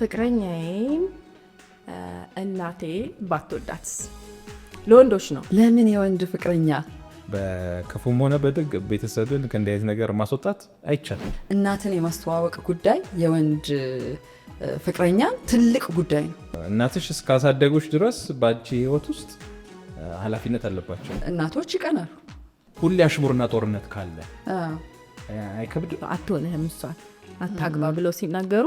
ፍቅረኛዬን እናቴ ባትወዳት ለወንዶች ነው። ለምን የወንድ ፍቅረኛ በክፉም ሆነ በደግ ቤተሰብን ከእንዲህ አይነት ነገር ማስወጣት አይቻልም። እናትን የማስተዋወቅ ጉዳይ የወንድ ፍቅረኛ ትልቅ ጉዳይ ነው። እናትሽ እስካሳደጉሽ ድረስ በአንቺ ህይወት ውስጥ ኃላፊነት አለባቸው። እናቶች ይቀናሉ። ሁሌ አሽሙርና ጦርነት ካለ አይከብድ? አትሆንህም እሷን አታግባ ብለው ሲናገሩ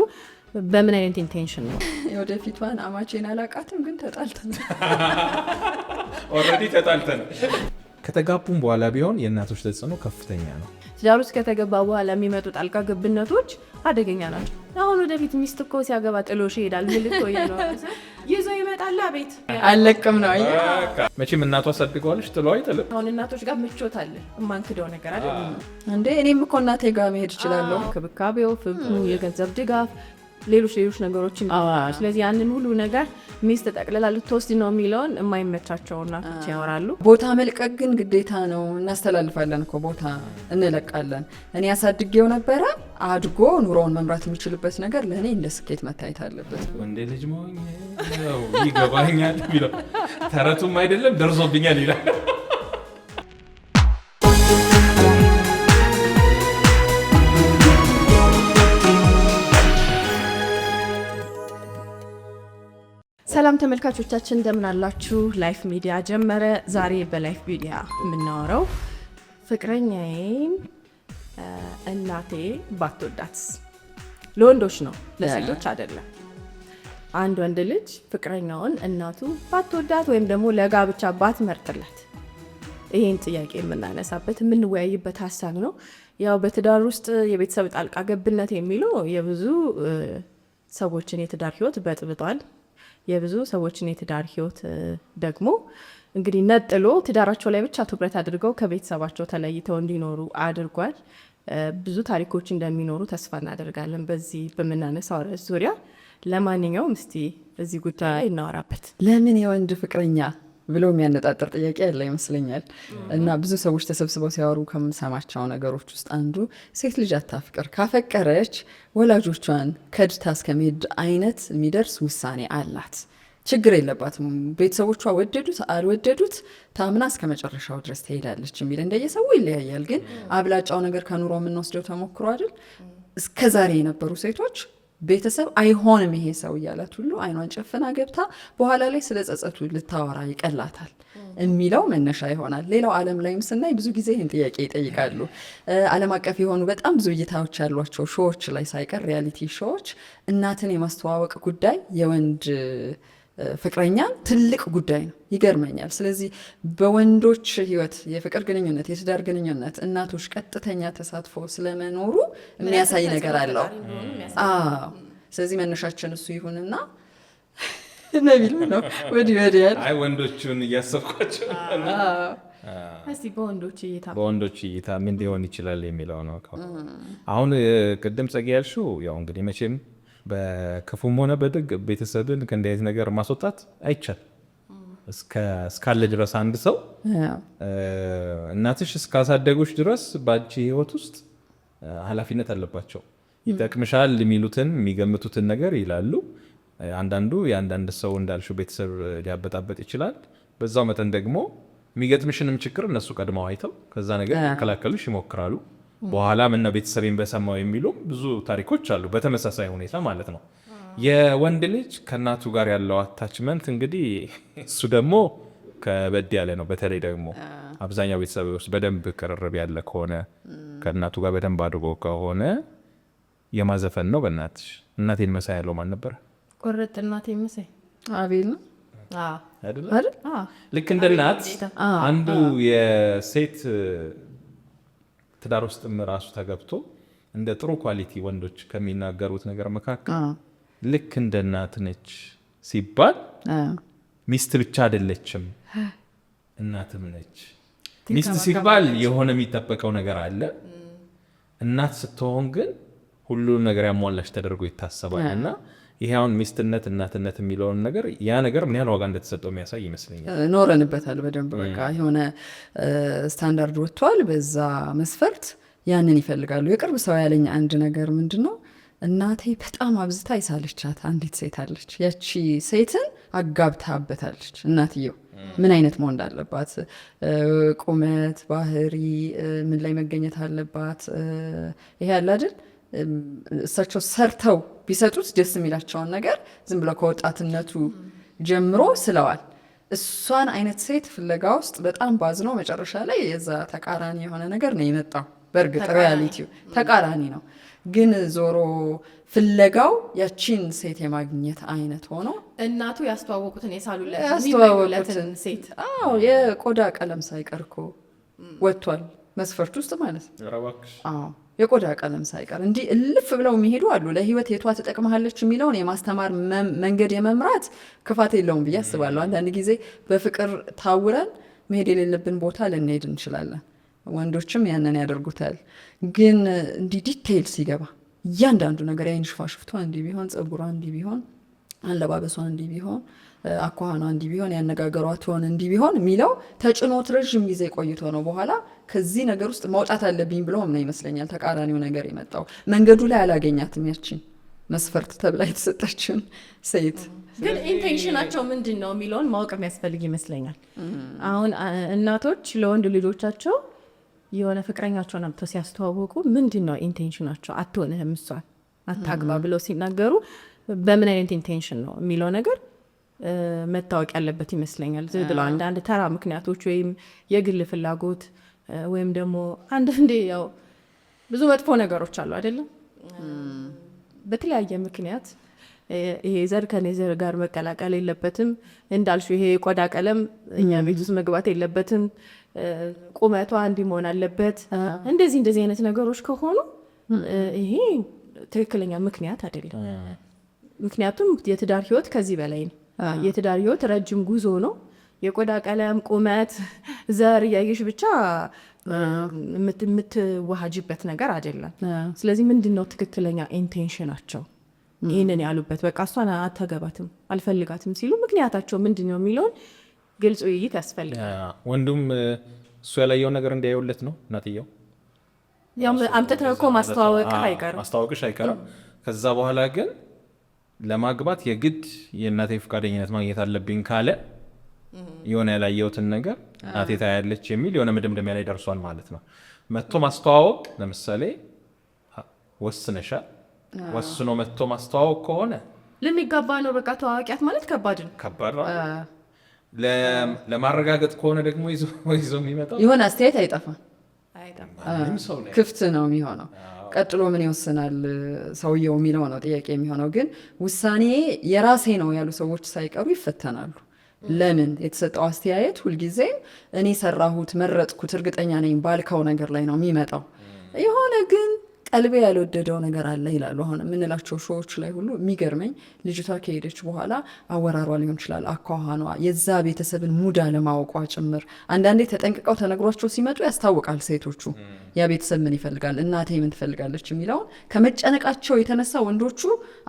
በምን አይነት ኢንቴንሽን ነው? የወደፊቷን አማቼን አላቃትም፣ ግን ተጣልተናል። ኦልሬዲ ተጣልተናል። ከተጋቡም በኋላ ቢሆን የእናቶች ተጽዕኖ ከፍተኛ ነው። ትዳር ውስጥ ከተገባ በኋላ የሚመጡ ጣልቃ ገብነቶች አደገኛ ናቸው። አሁን ወደፊት ሚስት እኮ ሲያገባ ጥሎሽ ይሄዳል። ምልክ ወይ ነው ይዞ ይመጣል። ቤት አለቅም ነው መቼም እናቷ አሳድገዋለች፣ ጥሎ አይጥልም። አሁን እናቶች ጋር ምቾት አለ፣ የማንክደው ነገር አለ እንዴ። እኔም እኮ እናቴ ጋር መሄድ እችላለሁ። ክብካቤው፣ ፍቅሩ፣ የገንዘብ ድጋፍ፣ ሌሎች ነገሮችን። ስለዚህ ያንን ሁሉ ነገር ሚስት ጠቅልላ ልትወስድ ነው የሚለውን የማይመቻቸው እናቶች ያወራሉ። ቦታ መልቀቅ ግን ግዴታ ነው። እናስተላልፋለን እኮ ቦታ እንለቃለን። እኔ ያሳድጌው ነበረ፣ አድጎ ኑሮውን መምራት የሚችልበት ነገር ለእኔ እንደ ስኬት መታየት አለበት። ወንዴ ልጅ መሆኝ ይገባኛል የሚለው ተረቱም አይደለም ደርሶብኛል ይላል። ሰላም ተመልካቾቻችን እንደምን አላችሁ? ላይፍ ሚዲያ ጀመረ። ዛሬ በላይፍ ሚዲያ የምናወራው ፍቅረኛዬን እናቴ ባትወዳት ለወንዶች ነው፣ ለሴቶች አይደለም። አንድ ወንድ ልጅ ፍቅረኛውን እናቱ ባትወዳት ወይም ደግሞ ለጋብቻ ባትመርጥለት ይሄን ጥያቄ የምናነሳበት የምንወያይበት ሀሳብ ነው። ያው በትዳር ውስጥ የቤተሰብ ጣልቃ ገብነት የሚለው የብዙ ሰዎችን የትዳር ህይወት በጥብጧል። የብዙ ሰዎችን የትዳር ህይወት ደግሞ እንግዲህ ነጥሎ ትዳራቸው ላይ ብቻ ትኩረት አድርገው ከቤተሰባቸው ተለይተው እንዲኖሩ አድርጓል። ብዙ ታሪኮች እንደሚኖሩ ተስፋ እናደርጋለን በዚህ በምናነሳው ርዕስ ዙሪያ። ለማንኛውም እስቲ እዚህ ጉዳይ እናወራበት። ለምን የወንድ ፍቅረኛ ብሎ የሚያነጣጥር ጥያቄ ያለ ይመስለኛል። እና ብዙ ሰዎች ተሰብስበው ሲያወሩ ከምሰማቸው ነገሮች ውስጥ አንዱ ሴት ልጅ አታፍቅር፣ ካፈቀረች ወላጆቿን ከድታ እስከመሄድ አይነት የሚደርስ ውሳኔ አላት። ችግር የለባትም፣ ቤተሰቦቿ ወደዱት አልወደዱት ታምና እስከ መጨረሻው ድረስ ትሄዳለች የሚል እንደየሰው ይለያያል። ግን አብላጫው ነገር ከኑሮ የምንወስደው ተሞክሮ አይደል? እስከዛሬ የነበሩ ሴቶች ቤተሰብ አይሆንም ይሄ ሰው እያላት ሁሉ አይኗን ጨፍና ገብታ በኋላ ላይ ስለ ጸጸቱ ልታወራ ይቀላታል የሚለው መነሻ ይሆናል። ሌላው ዓለም ላይም ስናይ ብዙ ጊዜ ይህን ጥያቄ ይጠይቃሉ። ዓለም አቀፍ የሆኑ በጣም ብዙ እይታዎች ያሏቸው ሾዎች ላይ ሳይቀር ሪያሊቲ ሾዎች እናትን የማስተዋወቅ ጉዳይ የወንድ ፍቅረኛ ትልቅ ጉዳይ ነው። ይገርመኛል። ስለዚህ በወንዶች ህይወት የፍቅር ግንኙነት፣ የትዳር ግንኙነት እናቶች ቀጥተኛ ተሳትፎ ስለመኖሩ የሚያሳይ ነገር አለው። ስለዚህ መነሻችን እሱ ይሁንና ነቢል ነው ወዲህ ያል ወንዶቹን እያሰብኳቸው በወንዶች እይታ ምን ሊሆን ይችላል የሚለው ነው። አሁን ቅድም ጸጌ ያልሽው ያው እንግዲህ መቼም በክፉም ሆነ በደግ ቤተሰብን ከእንዲህ አይነት ነገር ማስወጣት አይቻልም። እስካለ ድረስ አንድ ሰው እናትሽ እስካሳደጉሽ ድረስ በአንቺ ህይወት ውስጥ ኃላፊነት አለባቸው። ይጠቅምሻል የሚሉትን የሚገምቱትን ነገር ይላሉ። አንዳንዱ የአንዳንድ ሰው እንዳልሽው ቤተሰብ ሊያበጣበጥ ይችላል። በዛው መጠን ደግሞ የሚገጥምሽንም ችግር እነሱ ቀድመው አይተው ከዛ ነገር ሊከላከሉሽ ይሞክራሉ። በኋላ ምነው ቤተሰቤን በሰማው የሚሉ ብዙ ታሪኮች አሉ። በተመሳሳይ ሁኔታ ማለት ነው። የወንድ ልጅ ከእናቱ ጋር ያለው አታችመንት እንግዲህ እሱ ደግሞ ከበድ ያለ ነው። በተለይ ደግሞ አብዛኛው ቤተሰብ ውስጥ በደንብ ቅርርብ ያለ ከሆነ ከእናቱ ጋር በደንብ አድርጎ ከሆነ የማዘፈን ነው። በእናትሽ እናቴን መሳይ ያለው ማን ነበር? ቆረጥ እናቴን መሳይ አቤል ነው አይደል? ልክ እንደ እናት አንዱ የሴት ትዳር ውስጥም ራሱ ተገብቶ እንደ ጥሩ ኳሊቲ ወንዶች ከሚናገሩት ነገር መካከል ልክ እንደ እናት ነች ሲባል ሚስት ብቻ አይደለችም እናትም ነች። ሚስት ሲባል የሆነ የሚጠበቀው ነገር አለ። እናት ስትሆን ግን ሁሉም ነገር ያሟላሽ ተደርጎ ይታሰባል። እና ይሄ አሁን ሚስትነት እናትነት የሚለውን ነገር ያ ነገር ምን ያህል ዋጋ እንደተሰጠው የሚያሳይ ይመስለኛል። ኖረንበታል በደንብ በቃ የሆነ ስታንዳርድ ወጥቷል። በዛ መስፈርት ያንን ይፈልጋሉ። የቅርብ ሰው ያለኝ አንድ ነገር ምንድን ነው፣ እናቴ በጣም አብዝታ ይሳለቻት አንዲት ሴት አለች። ያቺ ሴትን አጋብታበታለች እናትየው ምን አይነት መሆን እንዳለባት፣ ቁመት፣ ባህሪ፣ ምን ላይ መገኘት አለባት። ይሄ ያለ አይደል እሳቸው ሰርተው ቢሰጡት ደስ የሚላቸውን ነገር ዝም ብለው ከወጣትነቱ ጀምሮ ስለዋል። እሷን አይነት ሴት ፍለጋ ውስጥ በጣም ባዝነው መጨረሻ ላይ የዛ ተቃራኒ የሆነ ነገር ነው የመጣው። በእርግጥ ሪያሊቲው ተቃራኒ ነው፣ ግን ዞሮ ፍለጋው ያቺን ሴት የማግኘት አይነት ሆኖ እናቱ ያስተዋወቁትን የሳሉለትን ሴት የቆዳ ቀለም ሳይቀር እኮ ወጥቷል መስፈርት ውስጥ ማለት ነው። የቆዳ ቀለም ሳይቀር እንዲህ እልፍ ብለው የሚሄዱ አሉ። ለህይወት የቷ ትጠቅመሃለች የሚለውን የማስተማር መንገድ የመምራት ክፋት የለውም ብዬ አስባለሁ። አንዳንድ ጊዜ በፍቅር ታውረን መሄድ የሌለብን ቦታ ልንሄድ እንችላለን። ወንዶችም ያንን ያደርጉታል። ግን እንዲህ ዲቴይል ሲገባ እያንዳንዱ ነገር የአይን ሽፋሽፍቷ እንዲህ ቢሆን፣ ጸጉሯ እንዲህ ቢሆን፣ አለባበሷ እንዲህ ቢሆን፣ አኳኋኗ እንዲህ ቢሆን፣ ያነጋገሯ ትሆን እንዲህ ቢሆን የሚለው ተጭኖት ረዥም ጊዜ ቆይቶ ነው በኋላ ከዚህ ነገር ውስጥ መውጣት አለብኝ ብለውም ነው ይመስለኛል ተቃራኒው ነገር የመጣው። መንገዱ ላይ አላገኛትም ያችን መስፈርት ተብላ የተሰጠችን ሴት። ግን ኢንቴንሽናቸው ምንድን ነው የሚለውን ማወቅ የሚያስፈልግ ይመስለኛል። አሁን እናቶች ለወንድ ልጆቻቸው የሆነ ፍቅረኛቸውን አምጥተው ሲያስተዋወቁ ምንድን ነው ኢንቴንሽናቸው፣ አትሆንህም እሷን አታግባ ብለው ሲናገሩ በምን አይነት ኢንቴንሽን ነው የሚለው ነገር መታወቅ ያለበት ይመስለኛል። ዝም ብለው አንዳንድ ተራ ምክንያቶች ወይም የግል ፍላጎት ወይም ደግሞ አንዳንዴ ያው ብዙ መጥፎ ነገሮች አሉ አይደለም፣ በተለያየ ምክንያት ይሄ ዘር ከኔ ዘር ጋር መቀላቀል የለበትም እንዳልሹ፣ ይሄ የቆዳ ቀለም እኛ ቤት ውስጥ መግባት የለበትም፣ ቁመቷ እንዲህ መሆን አለበት፣ እንደዚህ አይነት ነገሮች ከሆኑ ይሄ ትክክለኛ ምክንያት አይደለም። ምክንያቱም የትዳር ህይወት ከዚህ በላይ ነው። የትዳር ህይወት ረጅም ጉዞ ነው። የቆዳ ቀለም፣ ቁመት፣ ዘር እያየሽ ብቻ የምትዋሃጅበት ነገር አይደለም። ስለዚህ ምንድን ነው ትክክለኛ ኢንቴንሽናቸው? ይህንን ያሉበት በቃ እሷን አታገባትም አልፈልጋትም ሲሉ ምክንያታቸው ምንድን ነው የሚለውን ግልጽ ውይይት ያስፈልጋል። ወንዱም እሱ ያላየውን ነገር እንዲያየውለት ነው እናትየው። አምጥተህ እኮ ማስተዋወቅሽ አይቀርም። ከዛ በኋላ ግን ለማግባት የግድ የእናቴ ፈቃደኝነት ማግኘት አለብኝ ካለ የሆነ ያላየውትን ነገር እናቴ ታያለች የሚል የሆነ መደምደሚያ ላይ ደርሷል ማለት ነው። መጥቶ ማስተዋወቅ ለምሳሌ ወስነሻል፣ ወስኖ መጥቶ ማስተዋወቅ ከሆነ ለሚጋባ ነው በቃ ተዋዋቂያት ማለት ከባድ ነው። ለማረጋገጥ ከሆነ ደግሞ ይዞ የሚመጣው የሆነ አስተያየት አይጠፋም፣ ክፍት ነው የሚሆነው። ቀጥሎ ምን ይወስናል ሰውየው የሚለው ነው ጥያቄ የሚሆነው። ግን ውሳኔ የራሴ ነው ያሉ ሰዎች ሳይቀሩ ይፈተናሉ። ለምን የተሰጠው አስተያየት ሁልጊዜም እኔ ሰራሁት መረጥኩት እርግጠኛ ነኝ ባልከው ነገር ላይ ነው የሚመጣው። የሆነ ግን ቀልቤ ያልወደደው ነገር አለ ይላሉ። አሁን የምንላቸው ሾዎች ላይ ሁሉ የሚገርመኝ ልጅቷ ከሄደች በኋላ አወራሯ ሊሆን ይችላል፣ አኳኋኗ፣ የዛ ቤተሰብን ሙዳ ለማወቋ ጭምር አንዳንዴ ተጠንቅቀው ተነግሯቸው ሲመጡ ያስታውቃል። ሴቶቹ ያ ቤተሰብ ምን ይፈልጋል፣ እናቴ ምን ትፈልጋለች የሚለውን ከመጨነቃቸው የተነሳ ወንዶቹ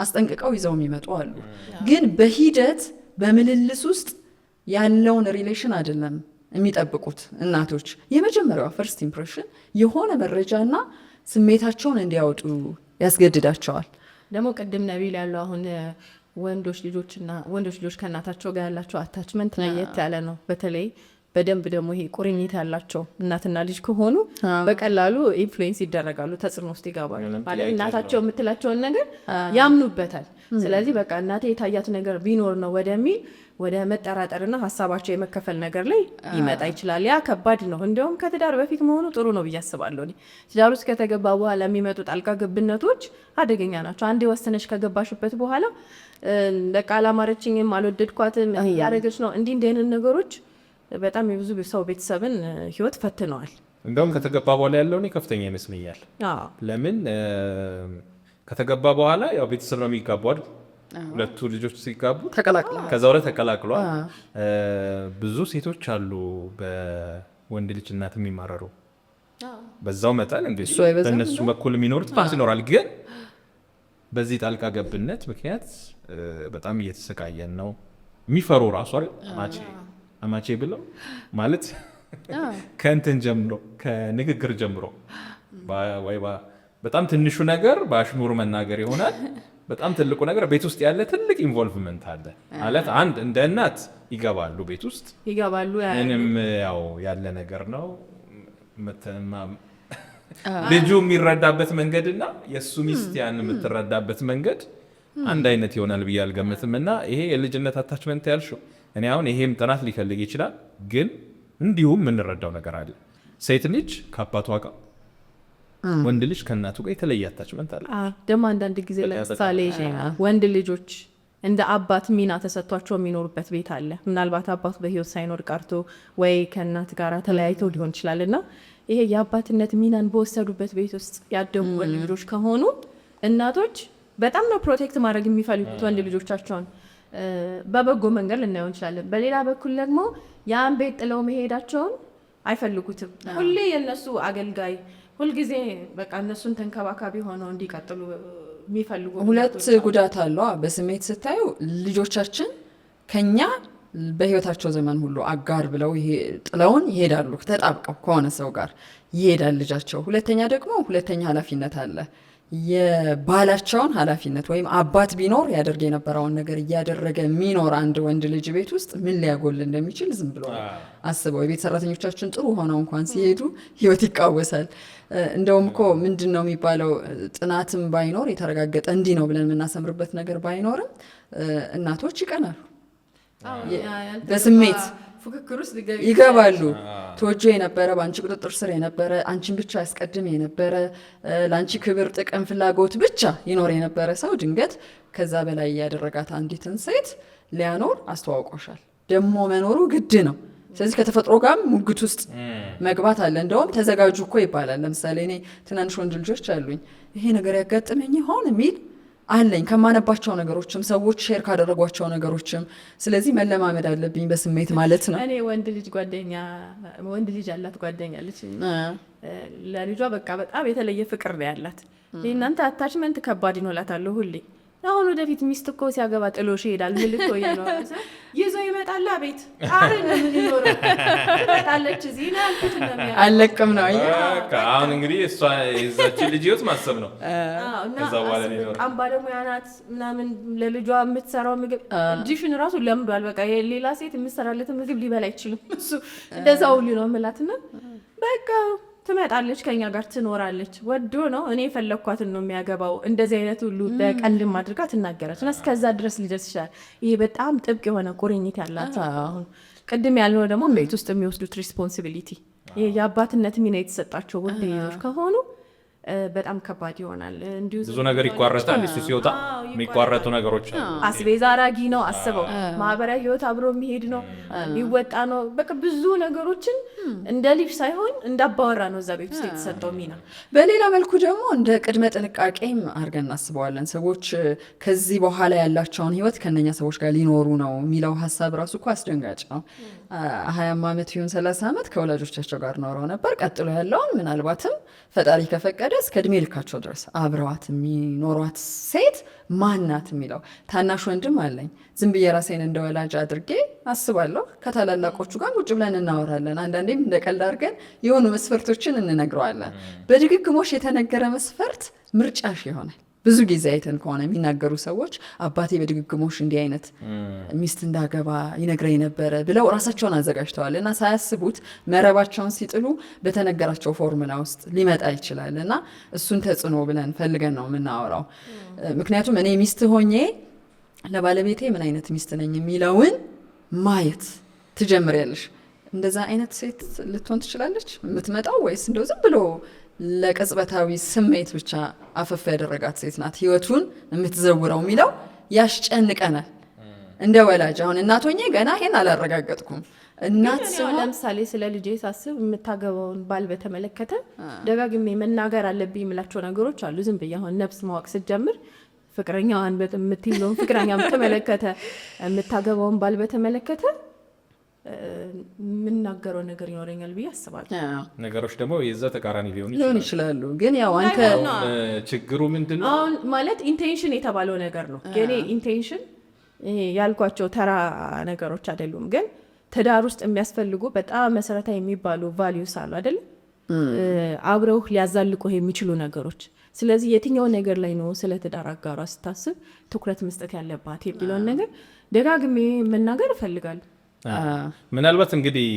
አስጠንቅቀው ይዘው የሚመጡ አሉ። ግን በሂደት በምልልስ ውስጥ ያለውን ሪሌሽን አይደለም የሚጠብቁት እናቶች። የመጀመሪያዋ ፈርስት ኢምፕሬሽን የሆነ መረጃና ስሜታቸውን እንዲያወጡ ያስገድዳቸዋል። ደግሞ ቅድም ነቢል ያለው አሁን ወንዶች ልጆች ከእናታቸው ጋር ያላቸው አታችመንት ለየት ያለ ነው። በተለይ በደንብ ደግሞ ይሄ ቁርኝት ያላቸው እናትና ልጅ ከሆኑ በቀላሉ ኢንፍሉዌንስ ይደረጋሉ፣ ተጽዕኖ ውስጥ ይገባሉ። ማለት እናታቸው የምትላቸውን ነገር ያምኑበታል። ስለዚህ በቃ እናቴ የታያት ነገር ቢኖር ነው ወደሚል ወደ መጠራጠርና ሀሳባቸው የመከፈል ነገር ላይ ይመጣ ይችላል። ያ ከባድ ነው። እንዲሁም ከትዳር በፊት መሆኑ ጥሩ ነው ብዬ አስባለሁ። ትዳር ውስጥ ከተገባ በኋላ የሚመጡ ጣልቃ ገብነቶች አደገኛ ናቸው። አንዴ ወስነሽ ከገባሽበት በኋላ በቃ አላማረችኝም፣ አልወደድኳትም፣ ያደረገች ነው እንዲህ አይነት ነገሮች በጣም የብዙ ሰው ቤተሰብን ህይወት ፈትነዋል። እንደውም ከተገባ በኋላ ያለው እኔ ከፍተኛ ይመስለኛል። ለምን ከተገባ በኋላ ያው ቤተሰብ ነው የሚጋቧል። ሁለቱ ልጆች ሲጋቡ ከዛ ወደ ተቀላቅሏል። ብዙ ሴቶች አሉ በወንድ ልጅ እናት የሚማረሩ። በዛው መጠን እንግዲህ በእነሱ በኩል የሚኖሩት ፋስ ይኖራል። ግን በዚህ ጣልቃ ገብነት ምክንያት በጣም እየተሰቃየን ነው። የሚፈሩ ራሱ አማቼ ብለው ማለት ከእንትን ጀምሮ ከንግግር ጀምሮ ወይ በጣም ትንሹ ነገር በአሽሙር መናገር ይሆናል። በጣም ትልቁ ነገር ቤት ውስጥ ያለ ትልቅ ኢንቮልቭመንት አለ ማለት አንድ እንደ እናት ይገባሉ፣ ቤት ውስጥ ይገባሉ። ምንም ያው ያለ ነገር ነው። ልጁ የሚረዳበት መንገድና የእሱ ሚስት ያን የምትረዳበት መንገድ አንድ አይነት ይሆናል ብዬ አልገምትም። እና ይሄ የልጅነት አታችመንት ያልሽው እኔ አሁን ይሄም ጥናት ሊፈልግ ይችላል፣ ግን እንዲሁም የምንረዳው ነገር አለ። ሴት ልጅ ከአባቷ ጋር፣ ወንድ ልጅ ከእናቱ ጋር የተለየ አታችመንት አለ። ደግሞ አንዳንድ ጊዜ ለምሳሌ ወንድ ልጆች እንደ አባት ሚና ተሰጥቷቸው የሚኖሩበት ቤት አለ። ምናልባት አባቱ በህይወት ሳይኖር ቀርቶ ወይ ከእናት ጋር ተለያይተው ሊሆን ይችላል። እና ይሄ የአባትነት ሚናን በወሰዱበት ቤት ውስጥ ያደጉ ወንድ ልጆች ከሆኑ እናቶች በጣም ነው ፕሮቴክት ማድረግ የሚፈልጉት ወንድ ልጆቻቸውን። በበጎ መንገድ ልናየው እንችላለን። በሌላ በኩል ደግሞ ያን ቤት ጥለው መሄዳቸውን አይፈልጉትም። ሁሌ የነሱ አገልጋይ፣ ሁልጊዜ በቃ እነሱን ተንከባካቢ ሆነው እንዲቀጥሉ የሚፈልጉ። ሁለት ጉዳት አለው በስሜት ስታዩ። ልጆቻችን ከኛ በህይወታቸው ዘመን ሁሉ አጋር ብለው ጥለውን ይሄዳሉ። ተጣብቀው ከሆነ ሰው ጋር ይሄዳል ልጃቸው። ሁለተኛ ደግሞ ሁለተኛ ኃላፊነት አለ። የባላቸውን ኃላፊነት ወይም አባት ቢኖር ያደርግ የነበረውን ነገር እያደረገ የሚኖር አንድ ወንድ ልጅ ቤት ውስጥ ምን ሊያጎል እንደሚችል ዝም ብሎ አስበው። የቤት ሰራተኞቻችን ጥሩ ሆነው እንኳን ሲሄዱ ህይወት ይቃወሳል። እንደውም እኮ ምንድን ነው የሚባለው፣ ጥናትም ባይኖር የተረጋገጠ እንዲህ ነው ብለን የምናሰምርበት ነገር ባይኖርም እናቶች ይቀናሉ፣ በስሜት ፉክክር ውስጥ ይገባሉ። ተወጆ የነበረ በአንቺ ቁጥጥር ስር የነበረ አንቺን ብቻ ያስቀድም የነበረ ለአንቺ ክብር፣ ጥቅም፣ ፍላጎት ብቻ ይኖር የነበረ ሰው ድንገት ከዛ በላይ ያደረጋት አንዲትን ሴት ሊያኖር አስተዋውቆሻል። ደግሞ መኖሩ ግድ ነው። ስለዚህ ከተፈጥሮ ጋር ሙግት ውስጥ መግባት አለ። እንደውም ተዘጋጁ እኮ ይባላል። ለምሳሌ እኔ ትናንሽ ወንድ ልጆች አሉኝ። ይሄ ነገር ያጋጥመኝ ይሆን የሚል አለኝ ከማነባቸው ነገሮችም ሰዎች ሼር ካደረጓቸው ነገሮችም። ስለዚህ መለማመድ አለብኝ በስሜት ማለት ነው። እኔ ወንድ ልጅ ያላት ጓደኛ አለች። ለልጇ በቃ በጣም የተለየ ፍቅር ነው ያላት። እናንተ አታችመንት ከባድ ይኖላታለሁ ሁሌ። አሁን ወደፊት ሚስት እኮ ሲያገባ ጥሎሽ ይሄዳል። ምልኮ ይዞ ይመጣላ ቤት ትመጣለች። እዚህ ነው ያልኩት አለቅም ነው። አሁን እንግዲህ እሷ የዛችን ልጅ ህይወት ማሰብ ነው። ከዛ በኋላ በጣም ባለሙያ ናት ምናምን። ለልጇ የምትሰራው ምግብ ዲሽን ራሱ ለምዷል። በቃ ሌላ ሴት የምትሰራለትን ምግብ ሊበላ አይችልም እሱ። እንደዛ ሁሉ ነው የምላትና በቃ ትመጣለች፣ ከኛ ጋር ትኖራለች። ወዶ ነው እኔ የፈለግኳትን ነው የሚያገባው። እንደዚህ አይነት ሁሉ በቀልም አድርጋ ትናገራች እና እስከዛ ድረስ ሊደርስ ይችላል። ይሄ በጣም ጥብቅ የሆነ ቁርኝት ያላት። አሁን ቅድም ያልነው ደግሞ ቤት ውስጥ የሚወስዱት ሪስፖንሲቢሊቲ፣ ይሄ የአባትነት ሚና የተሰጣቸው ወንድ ልጆች ከሆኑ በጣም ከባድ ይሆናል። እንዲሁ ብዙ ነገር ይቋረጣል። እሱ ሲወጣ የሚቋረጡ ነገሮች አስቤዛ አራጊ ነው። አስበው ማህበራዊ ህይወት አብሮ የሚሄድ ነው፣ የሚወጣ ነው። በቃ ብዙ ነገሮችን እንደ ልጅ ሳይሆን እንዳባወራ ነው እዛ ቤት ውስጥ የተሰጠው ሚና። በሌላ መልኩ ደግሞ እንደ ቅድመ ጥንቃቄም አድርገን እናስበዋለን። ሰዎች ከዚህ በኋላ ያላቸውን ህይወት ከነኛ ሰዎች ጋር ሊኖሩ ነው የሚለው ሀሳብ ራሱ እኮ አስደንጋጭ ነው። 20 ዓመት ይሁን 30 ዓመት ከወላጆቻቸው ጋር ኖረው ነበር። ቀጥሎ ያለውን ምናልባትም ፈጣሪ ከፈቀደ እስከ እድሜ ልካቸው ድረስ አብረዋት የሚኖሯት ሴት ማናት የሚለው። ታናሽ ወንድም አለኝ። ዝም ብዬ ራሴን እንደ ወላጅ አድርጌ አስባለሁ። ከታላላቆቹ ጋር ቁጭ ብለን እናወራለን። አንዳንዴም እንደ ቀልድ አድርገን የሆኑ መስፈርቶችን እንነግረዋለን። በድግግሞሽ የተነገረ መስፈርት ምርጫሽ ይሆናል። ብዙ ጊዜ አይተን ከሆነ የሚናገሩ ሰዎች አባቴ በድግግሞሽ እንዲህ አይነት ሚስት እንዳገባ ይነግረኝ ነበረ ብለው ራሳቸውን አዘጋጅተዋል እና ሳያስቡት መረባቸውን ሲጥሉ በተነገራቸው ፎርሙላ ውስጥ ሊመጣ ይችላል እና እሱን ተጽዕኖ ብለን ፈልገን ነው የምናወራው። ምክንያቱም እኔ ሚስት ሆኜ ለባለቤቴ ምን አይነት ሚስት ነኝ የሚለውን ማየት ትጀምሪያለሽ። እንደዛ አይነት ሴት ልትሆን ትችላለች የምትመጣው ወይስ እንደው ዝም ብሎ ለቅጽበታዊ ስሜት ብቻ አፈፍ ያደረጋት ሴት ናት ህይወቱን የምትዘውረው የሚለው ያስጨንቀናል እንደ ወላጅ። አሁን እናቶኜ ገና ይሄን አላረጋገጥኩም። እናት ለምሳሌ ስለ ልጄ ሳስብ የምታገባውን ባል በተመለከተ ደጋግሜ መናገር አለብኝ የምላቸው ነገሮች አሉ። ዝም ብዬ አሁን ነፍስ ማወቅ ስትጀምር ፍቅረኛዋን የምትይዘውን ፍቅረኛ በተመለከተ የምታገባውን ባል በተመለከተ የምናገረው ነገር ይኖረኛል ብዬ አስባለሁ። ነገሮች ደግሞ የዛ ተቃራኒ ሊሆን ይችላሉ። ግን ያው አንተ ችግሩ ምንድን ነው አሁን ማለት ኢንቴንሽን የተባለው ነገር ነው። የኔ ኢንቴንሽን ያልኳቸው ተራ ነገሮች አይደሉም። ግን ትዳር ውስጥ የሚያስፈልጉ በጣም መሰረታዊ የሚባሉ ቫሊዩስ አሉ አይደል? አብረው ሊያዛልቁ የሚችሉ ነገሮች። ስለዚህ የትኛው ነገር ላይ ነው ስለ ትዳር አጋሯ ስታስብ ትኩረት መስጠት ያለባት የሚለውን ነገር ደጋግሜ መናገር እፈልጋለሁ። ምናልባት እንግዲህ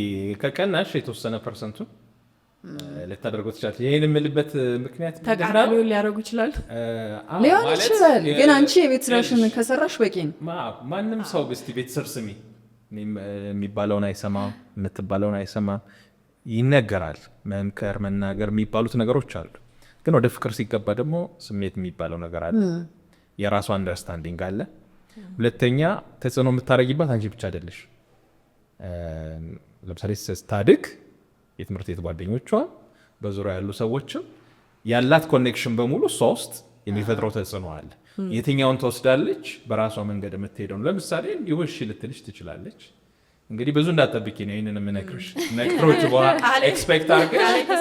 ከቀናሽ የተወሰነ ፐርሰንቱን ልታደርገው ትችላለች። ይህን የምልበት ምክንያት ተቃራኒውን ሊያደርጉ ይችላሉ ሊሆን ይችላል። ግን አንቺ የቤት ስራሽን ከሰራሽ በቂ ነው። ማንም ሰው እስቲ ቤተሰብ ስሚ የሚባለውን አይሰማም፣ የምትባለውን አይሰማም። ይነገራል፣ መምከር፣ መናገር የሚባሉት ነገሮች አሉ። ግን ወደ ፍቅር ሲገባ ደግሞ ስሜት የሚባለው ነገር አለ። የራሱ አንደርስታንዲንግ አለ። ሁለተኛ ተጽዕኖ የምታደርጊባት አንቺ ብቻ አይደለሽ። ለምሳሌ ስታድግ የትምህርት ቤት ጓደኞቿ፣ በዙሪያ ያሉ ሰዎችም ያላት ኮኔክሽን በሙሉ እሷ ውስጥ የሚፈጥረው ተጽዕኖ አለ። የትኛውን ትወስዳለች? በራሷ መንገድ የምትሄደው ነው። ለምሳሌ እንዲሁ እሺ ልትልሽ ትችላለች። እንግዲህ ብዙ እንዳትጠብቂ ነው ይህንን የምነግርሽ። ነግሮች በኋላ ኤክስፔክት አድርገሽ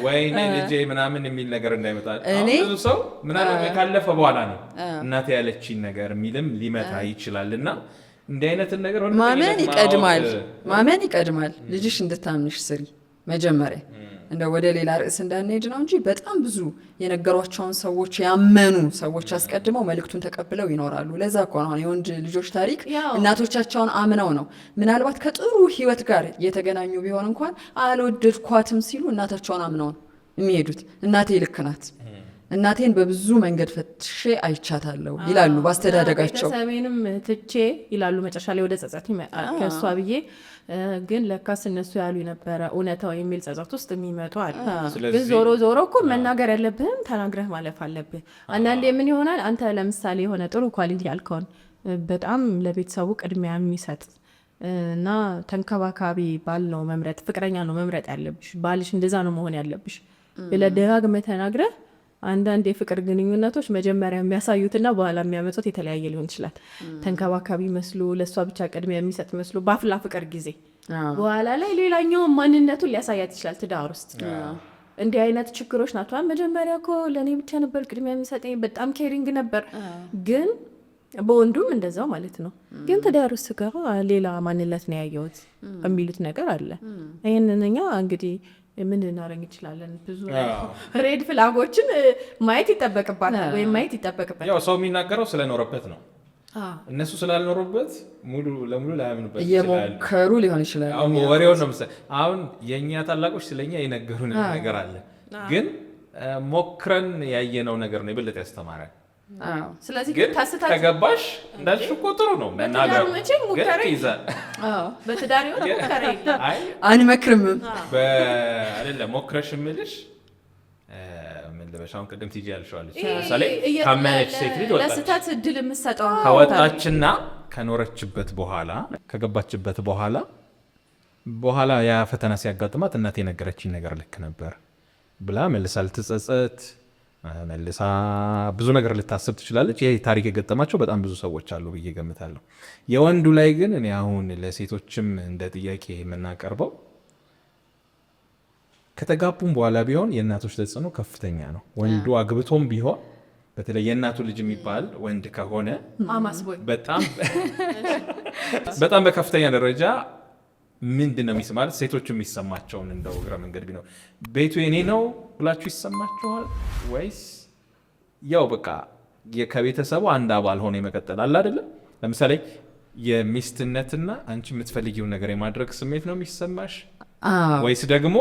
ወይኔ ልጄ ምናምን የሚል ነገር እንዳይመጣል። ብዙ ሰው ምናምን ካለፈ በኋላ ነው እናቴ ያለችኝ ነገር የሚልም ሊመጣ ይችላል። እና እንዲህ አይነትን ነገር ማመን ይቀድማል። ልጅሽ እንድታምንሽ ስሪ መጀመሪያ። እንደ ወደ ሌላ ርዕስ እንዳንሄድ ነው እንጂ በጣም ብዙ የነገሯቸውን ሰዎች ያመኑ ሰዎች አስቀድመው መልእክቱን ተቀብለው ይኖራሉ። ለዛ እኮ ነው የወንድ ልጆች ታሪክ እናቶቻቸውን አምነው ነው። ምናልባት ከጥሩ ሕይወት ጋር የተገናኙ ቢሆን እንኳን አልወደድኳትም ሲሉ እናታቸውን አምነው ነው የሚሄዱት። እናቴ ልክ ናት፣ እናቴን በብዙ መንገድ ፈትሼ አይቻታለሁ ይላሉ በአስተዳደጋቸው። ቤተሰቤንም ትቼ ይላሉ መጨረሻ ላይ ወደ ጸጸት ይመጣል። ከእሷ ብዬ ግን ለካስ እነሱ ያሉ የነበረ እውነታው የሚል ጸጸት ውስጥ የሚመጡ አለ። ግን ዞሮ ዞሮ እኮ መናገር ያለብህም ተናግረህ ማለፍ አለብህ። አንዳንዴ ምን ይሆናል፣ አንተ ለምሳሌ የሆነ ጥሩ ኳሊቲ ያልከውን በጣም ለቤተሰቡ ቅድሚያ የሚሰጥ እና ተንከባካቢ ባል ነው መምረጥ፣ ፍቅረኛ ነው መምረጥ ያለብሽ፣ ባልሽ እንደዛ ነው መሆን ያለብሽ ብለህ ደጋግመህ ተናግረህ አንዳንድ የፍቅር ግንኙነቶች መጀመሪያ የሚያሳዩትና በኋላ የሚያመጡት የተለያየ ሊሆን ይችላል። ተንከባካቢ መስሎ ለእሷ ብቻ ቅድሚያ የሚሰጥ መስሎ በአፍላ ፍቅር ጊዜ በኋላ ላይ ሌላኛውን ማንነቱን ሊያሳያት ይችላል። ትዳር ውስጥ እንዲህ አይነት ችግሮች ናቸው። መጀመሪያ እኮ ለእኔ ብቻ ነበር ቅድሚያ የሚሰጠኝ፣ በጣም ኬሪንግ ነበር። ግን በወንዱም እንደዛው ማለት ነው። ግን ትዳር ውስጥ ጋር ሌላ ማንነት ነው ያየሁት የሚሉት ነገር አለ። ይህንን እኛ እንግዲህ ምን ልናደርግ እንችላለን? ብዙ ሬድ ፍላጎችን ማየት ይጠበቅባታል ወይም ማየት ይጠበቅበታል። ያው ሰው የሚናገረው ስለኖረበት ነው። እነሱ ስላልኖሩበት ሙሉ ለሙሉ ላያምኑበት እየሞከሩ ሊሆን ይችላል። ወሬውን ነው ምሳሌ። አሁን የእኛ ታላቆች ስለኛ የነገሩን ነገር አለ፣ ግን ሞክረን ያየነው ነገር ነው የበለጠ ያስተማረን። ስለዚህ ግን ከገባሽ እንዳልሽ እኮ ጥሩ ነው መናገሩ፣ ግን ይዛል። በትዳር ይሆን ሙከራ አንመክርም አይደለም። ሞክረሽ የምልሽ ምን ልበሽ፣ አሁን ቅድም ቲጂ ያልሽዋለች ለምሳሌ ካመነች ሴት ልጅ ለስህተት እድል የምትሰጠው ከወጣችና ከኖረችበት በኋላ ከገባችበት በኋላ ያ ፈተና ሲያጋጥማት እናቴ የነገረችኝ ነገር ልክ ነበር ብላ መልሳ ልትጸጸት መልሳ ብዙ ነገር ልታስብ ትችላለች። ይሄ ታሪክ የገጠማቸው በጣም ብዙ ሰዎች አሉ ብዬ ገምታለሁ። የወንዱ ላይ ግን እኔ አሁን ለሴቶችም እንደ ጥያቄ የምናቀርበው ከተጋቡም በኋላ ቢሆን የእናቶች ተጽዕኖ ከፍተኛ ነው። ወንዱ አግብቶም ቢሆን በተለይ የእናቱ ልጅ የሚባል ወንድ ከሆነ በጣም በከፍተኛ ደረጃ ምንድን ነው የሚሰማል? ሴቶቹ የሚሰማቸውን እንደው እግረ መንገድ ቢነው ቤቱ የኔ ነው ብላችሁ ይሰማችኋል ወይስ ያው በቃ ከቤተሰቡ አንድ አባል ሆኖ የመቀጠል አለ አይደለም? ለምሳሌ የሚስትነትና አንቺ የምትፈልጊውን ነገር የማድረግ ስሜት ነው የሚሰማሽ ወይስ ደግሞ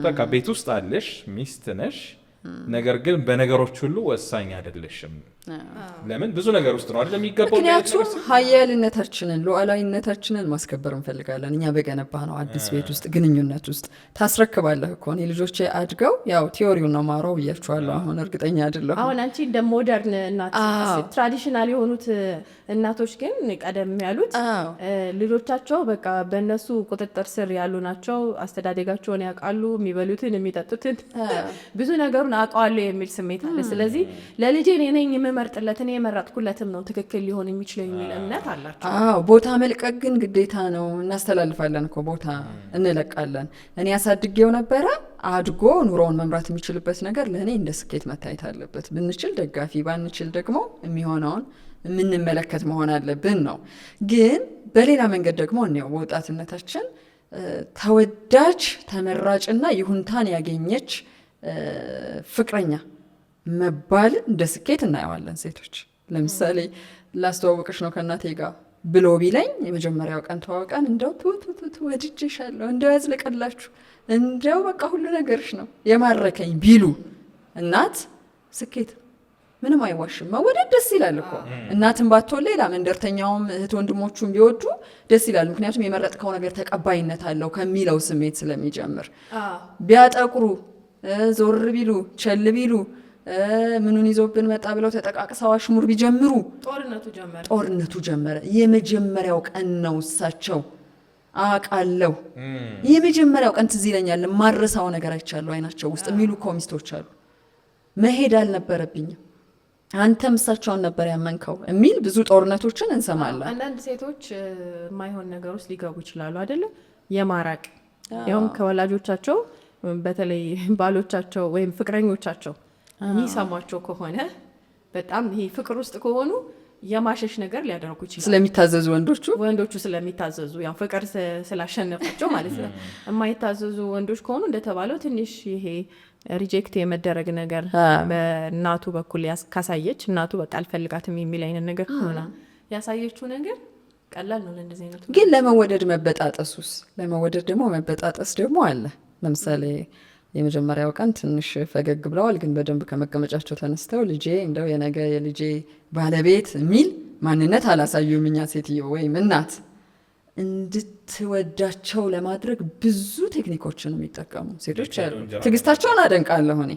በቃ ቤት ውስጥ አለሽ ሚስት ነሽ፣ ነገር ግን በነገሮች ሁሉ ወሳኝ አይደለሽም? ለምን ብዙ ነገር ውስጥ ነው አይደል የሚገባው። ምክንያቱም ሀያልነታችንን ሉዓላዊነታችንን ማስከበር እንፈልጋለን። እኛ በገነባ ነው አዲስ ቤት ውስጥ ግንኙነት ውስጥ ታስረክባለህ እኮ። እኔ ልጆቼ አድገው ያው ቲዮሪውን ነው ማረው ብያቸዋለሁ። አሁን እርግጠኛ አይደለሁም። አሁን አንቺ እንደ ሞደርን እናት ትራዲሽናል የሆኑት እናቶች ግን ቀደም ያሉት ልጆቻቸው በቃ በእነሱ ቁጥጥር ስር ያሉ ናቸው። አስተዳደጋቸውን ያውቃሉ። የሚበሉትን የሚጠጡትን ብዙ ነገሩን አውቀዋለሁ የሚል ስሜት አለ። ስለዚህ ለልጄ እኔ ነኝ የምመርጥለት፣ እኔ የመረጥኩለትም ነው ትክክል ሊሆን የሚችለው የሚል እምነት አላቸው። ቦታ መልቀቅ ግን ግዴታ ነው። እናስተላልፋለን እኮ ቦታ እንለቃለን። እኔ ያሳድጌው ነበረ አድጎ ኑሮውን መምራት የሚችልበት ነገር ለእኔ እንደ ስኬት መታየት አለበት። ብንችል ደጋፊ፣ ባንችል ደግሞ የሚሆነውን የምንመለከት መሆን አለብን ነው። ግን በሌላ መንገድ ደግሞ እኔው በወጣትነታችን ተወዳጅ ተመራጭና ይሁንታን ያገኘች ፍቅረኛ መባልን እንደ ስኬት እናየዋለን ሴቶች። ለምሳሌ ላስተዋወቅሽ ነው ከእናቴ ጋር ብሎ ቢለኝ የመጀመሪያው ቀን ተዋወቀን፣ እንደው ቱቱቱ ወድጄሻለሁ፣ እንደው ያዝለቀላችሁ፣ እንደው በቃ ሁሉ ነገርሽ ነው የማረከኝ ቢሉ እናት ስኬት ምንም አይዋሽም። መወደድ ደስ ይላል እኮ እናትን ባትሆን ሌላ መንደርተኛውም እህት ወንድሞቹም ቢወዱ ደስ ይላል። ምክንያቱም የመረጥከው ነገር ተቀባይነት አለው ከሚለው ስሜት ስለሚጀምር። ቢያጠቁሩ ዞር ቢሉ ቸል ቢሉ ምኑን ይዞብን መጣ ብለው ተጠቃቅሰው አሽሙር ቢጀምሩ ጦርነቱ ጀመረ። የመጀመሪያው ቀን ነው እሳቸው አውቃለሁ። የመጀመሪያው ቀን ትዝ ይለኛል። ማረሳው ነገር አይቻለሁ አይናቸው ውስጥ የሚሉ ኮሚስቶች አሉ። መሄድ አልነበረብኝም አንተም እሳቸውን ነበር ያመንከው የሚል ብዙ ጦርነቶችን እንሰማለን። አንዳንድ ሴቶች የማይሆን ነገር ውስጥ ሊገቡ ይችላሉ አይደለም? የማራቅ ያውም ከወላጆቻቸው በተለይ ባሎቻቸው ወይም ፍቅረኞቻቸው የሚሰሟቸው ከሆነ በጣም ይሄ ፍቅር ውስጥ ከሆኑ የማሸሽ ነገር ሊያደርጉ ይችላሉ። ስለሚታዘዙ ወንዶቹ ስለሚታዘዙ ያው ፍቅር ስላሸነፋቸው ማለት ነው። የማይታዘዙ ወንዶች ከሆኑ እንደተባለው ትንሽ ይሄ ሪጀክት የመደረግ ነገር በእናቱ በኩል ካሳየች እናቱ በቃ አልፈልጋትም የሚል አይነት ነገር ከሆነ ያሳየችው ነገር ቀላል ነው ለእንደዚህ አይነቱ። ግን ለመወደድ መበጣጠሱስ? ለመወደድ ደግሞ መበጣጠስ ደግሞ አለ። ለምሳሌ የመጀመሪያው ቀን ትንሽ ፈገግ ብለዋል፣ ግን በደንብ ከመቀመጫቸው ተነስተው ልጄ እንደው የነገ የልጄ ባለቤት የሚል ማንነት አላሳዩም። እኛ ሴትዮ ወይም እናት እንድትወዳቸው ለማድረግ ብዙ ቴክኒኮችን የሚጠቀሙ ሴቶች አሉ። ትዕግስታቸውን አደንቃለሁ እኔ።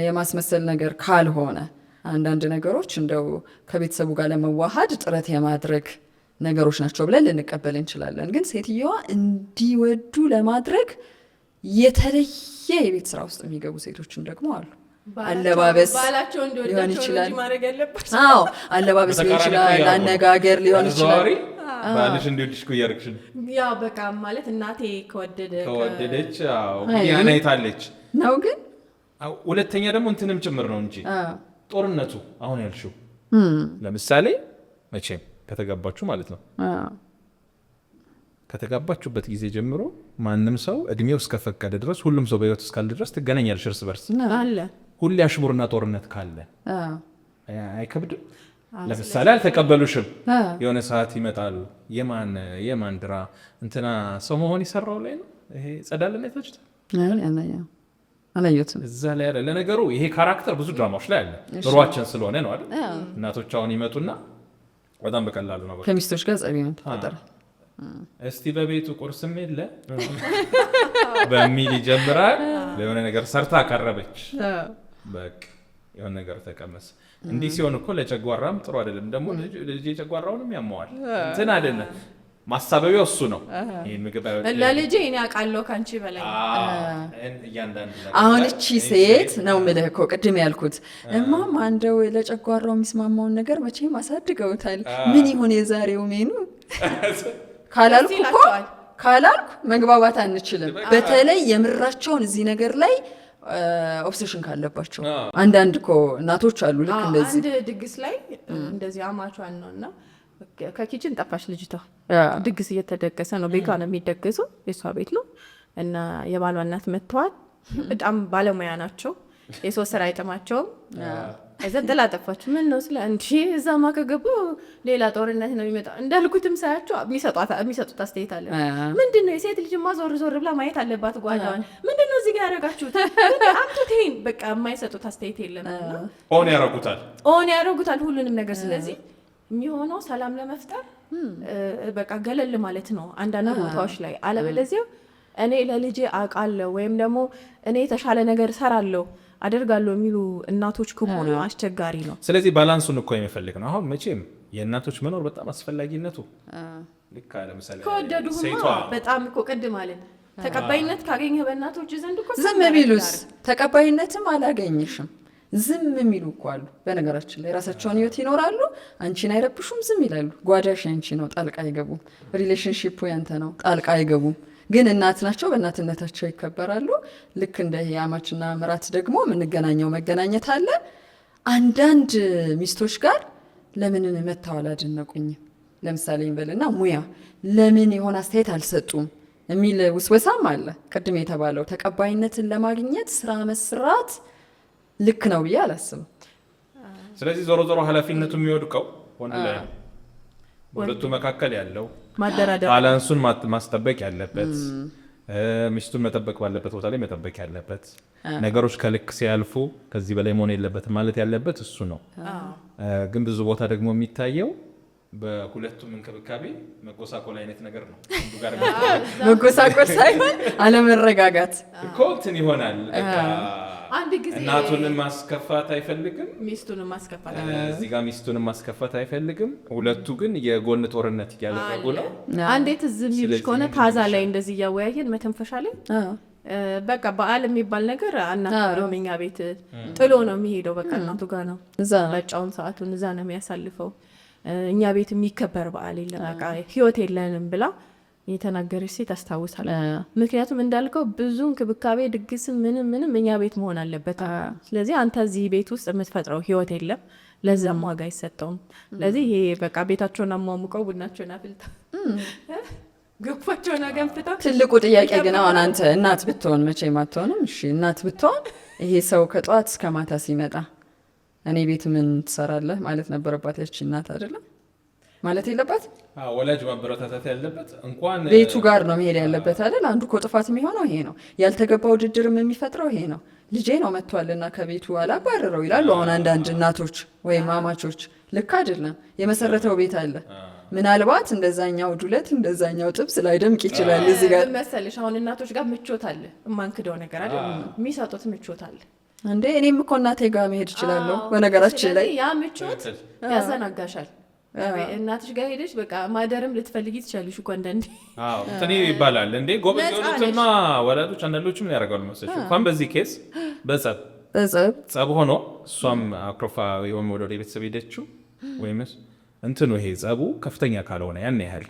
የማስመሰል ነገር ካልሆነ አንዳንድ ነገሮች እንደው ከቤተሰቡ ጋር ለመዋሃድ ጥረት የማድረግ ነገሮች ናቸው ብለን ልንቀበል እንችላለን። ግን ሴትየዋ እንዲወዱ ለማድረግ የተለየ የቤት ስራ ውስጥ የሚገቡ ሴቶችን ደግሞ አሉ። አለባበስ ሊሆን ይችላል። አዎ አለባበስ ሊሆን ይችላል። አነጋገር ሊሆን ይችላል። ባልሽ እንዲወድሽ እኮ እያደረግሽ ነው። ያው በቃ ማለት እናቴ ከወደደች ያን አይታለች ነው። ግን ሁለተኛ ደግሞ እንትንም ጭምር ነው እንጂ ጦርነቱ አሁን ያልሽው ለምሳሌ መቼም ከተጋባችሁ ማለት ነው ከተጋባችሁበት ጊዜ ጀምሮ ማንም ሰው እድሜው እስከፈቀደ ድረስ ሁሉም ሰው በህይወት እስካለ ድረስ ትገናኛለሽ እርስ በርስ አለ። ሁሌ አሽሙርና ጦርነት ካለ አይከብድም? ለምሳሌ አልተቀበሉሽም፣ የሆነ ሰዓት ይመጣሉ። የማን ድራ እንትና ሰው መሆን ይሰራው ላይ ነው ይሄ ጸዳለን አይታችሁት? አላየሁትም። እዛ ላይ አለ። ለነገሩ ይሄ ካራክተር ብዙ ድራማዎች ላይ አለ። ኑሯችን ስለሆነ ነው አይደል? እናቶች አሁን ይመጡና በጣም በቀላሉ ነው ከሚስቶች ጋር ጸብ ተፈጠረ። እስቲ በቤቱ ቁርስም የለ በሚል ይጀምራል። ለሆነ ነገር ሰርታ አቀረበች፣ በቃ የሆነ ነገር ተቀመሰ። እንዲህ ሲሆን እኮ ለጨጓራም ጥሩ አይደለም። ደግሞ ልጅ ጨጓራውንም ያመዋል። እንትን አይደለም ማሳበቢያው እሱ ነው። ይሄን ምግብ ለልጄ እኔ አውቃለሁ ካንቺ በላይ እያንዳንዱ አሁን እቺ ሴት ነው የምልህ እኮ ቅድም ያልኩት እማማ እንደው ለጨጓራው የሚስማማውን ነገር መቼም አሳድገውታል። ምን ይሁን የዛሬው ሜኑ ካላልኩ መግባባት አንችልም። በተለይ የምራቸውን እዚህ ነገር ላይ ኦብሴሽን ካለባቸው አንዳንድ እኮ እናቶች አሉ። ልክ እንደዚህ አንድ ድግስ ላይ እንደዚህ አማቿን ነው እና ከኪችን ጠፋች ልጅቷ። ድግስ እየተደገሰ ነው፣ ቤቷ ነው የሚደገሰው፣ የሷ ቤት ነው እና የባሏ እናት መጥተዋል። በጣም ባለሙያ ናቸው፣ የሰው ስራ አይጥማቸውም። እዛ ጥላ ጠፋች። ምን ነው ስለ እንዲ እዛማ ከገቡ ሌላ ጦርነት ነው የሚመጣው። እንዳልኩትም ሳያቸው የሚሰጡት አስተያየት አለ። ምንድን ነው የሴት ልጅማ ዞር ዞር ብላ ማየት አለባት ጓዳዋን። ምንድን ነው እዚህ ጋር ያደረጋችሁት? አምቱቴን በቃ የማይሰጡት አስተያየት የለም። ኦን ያደረጉታል ሁሉንም ነገር። ስለዚህ የሚሆነው ሰላም ለመፍጠር በቃ ገለል ማለት ነው አንዳንድ ቦታዎች ላይ። አለበለዚያ እኔ ለልጄ አውቃለሁ ወይም ደግሞ እኔ የተሻለ ነገር እሰራለሁ አደርጋለሁ የሚሉ እናቶች ከሆኑ አስቸጋሪ ነው። ስለዚህ ባላንሱን እኮ የሚፈልግ ነው። አሁን መቼም የእናቶች መኖር በጣም አስፈላጊነቱ ልክ ለምሳሌ ከወደዱማ በጣም እኮ ቅድም አለን ተቀባይነት ካገኘ በእናቶች ዘንድ እኮ ዝም ቢሉስ ተቀባይነትም አላገኝሽም ዝም የሚሉ እኮ አሉ። በነገራችን ላይ ራሳቸውን ህይወት ይኖራሉ፣ አንቺን አይረብሹም፣ ዝም ይላሉ። ጓዳሽ አንቺ ነው፣ ጣልቃ አይገቡም። ሪሌሽንሺፑ ያንተ ነው፣ ጣልቃ አይገቡም። ግን እናት ናቸው፣ በእናትነታቸው ይከበራሉ። ልክ እንደ አማችና ምራት ደግሞ የምንገናኘው መገናኘት አለ። አንዳንድ ሚስቶች ጋር ለምን መተው አላደነቁኝም ለምሳሌ እንበልና ሙያ ለምን የሆነ አስተያየት አልሰጡም የሚል ውስወሳም አለ። ቅድም የተባለው ተቀባይነትን ለማግኘት ስራ መስራት ልክ ነው ብዬ አላስብም። ስለዚህ ዞሮ ዞሮ ኃላፊነቱ የሚወድቀው ወንድ ላይ ነው። በሁለቱ መካከል ያለው ማደራደር ባላንሱን ማስጠበቅ ያለበት ሚስቱን መጠበቅ ባለበት ቦታ ላይ መጠበቅ ያለበት ነገሮች ከልክ ሲያልፉ ከዚህ በላይ መሆን የለበትም ማለት ያለበት እሱ ነው። ግን ብዙ ቦታ ደግሞ የሚታየው በሁለቱም እንክብካቤ መጎሳቆል አይነት ነገር ነው። አንዱ ጋር መጎሳቆል ሳይሆን አለመረጋጋት እኮ እንትን ይሆናል። አንድ ጊዜ እናቱንም ማስከፋት አይፈልግም፣ ሚስቱንም ማስከፋት እዚህ ጋር ሚስቱንም ማስከፋት አይፈልግም። ሁለቱ ግን የጎን ጦርነት እያደረጉ ነው። አንዴት ዝም ይልሽ ከሆነ ታዛ ላይ እንደዚህ እያወያየን መተንፈሻ ላይ በቃ በዓል የሚባል ነገር አናውቅም። እኛ ቤት ጥሎ ነው የሚሄደው። በቃ እናቱ ጋር ነው መጫውን ሰዓቱን እዛ ነው የሚያሳልፈው። እኛ ቤት የሚከበር በዓል የለም፣ በቃ ህይወት የለንም ብላ የተናገረች ሴት አስታውሳለሁ። ምክንያቱም እንዳልከው ብዙ እንክብካቤ ድግስ ምንም እኛ ቤት መሆን አለበት። ስለዚህ አንተ እዚህ ቤት ውስጥ የምትፈጥረው ህይወት የለም፣ ለዛም ዋጋ አይሰጠውም። ስለዚህ ይሄ በቃ ቤታቸውን አሟሙቀው ቡናቸውን አፍልተው ገፋቸውን አገንፍተው። ትልቁ ጥያቄ ግን አሁን አንተ እናት ብትሆን መቼም አትሆንም። እሺ እናት ብትሆን ይሄ ሰው ከጠዋት እስከ ማታ ሲመጣ እኔ ቤት ምን ትሰራለህ ማለት ነበረባት ያቺ እናት አይደለም ማለት የለባት። ወላጅ ማበረታታት ያለበት እንኳን ቤቱ ጋር ነው መሄድ ያለበት አይደል? አንዱ እኮ ጥፋት የሚሆነው ይሄ ነው። ያልተገባ ውድድርም የሚፈጥረው ይሄ ነው። ልጄ ነው መጥቷልና ከቤቱ አላባረረው ይላሉ አሁን አንዳንድ እናቶች ወይም አማቾች። ልክ አይደለም። የመሰረተው ቤት አለ። ምናልባት እንደዛኛው ዱለት እንደዛኛው ጥብስ ላይደምቅ ይችላል። እዚህ ጋር መሰለሽ አሁን እናቶች ጋር ምቾት አለ፣ የማንክደው ነገር አይደል? የሚሰጡት ምቾት አለ እንዴ። እኔም እኮ እናቴ ጋር መሄድ እችላለሁ በነገራችን ላይ። ያ ምቾት ያዘናጋሻል። እናትሽ ጋር ሄደሽ በቃ ማደርም ልትፈልጊ ትችላለሽ እኮ አንዳንዴ። እንትን ይባላል እንዴ ጎበዝ የሆኑትማ ወላጆች አንዳንዶቹ ምን ያደርጋሉ መሰለሽ እንኳን በዚህ ኬስ በጸብ ሆኖ እሷም አክሮፋ ወይም ወደ ቤተሰብ ሄደችው ወይም እንትኑ ይሄ ጸቡ ከፍተኛ ካልሆነ ያን ያህል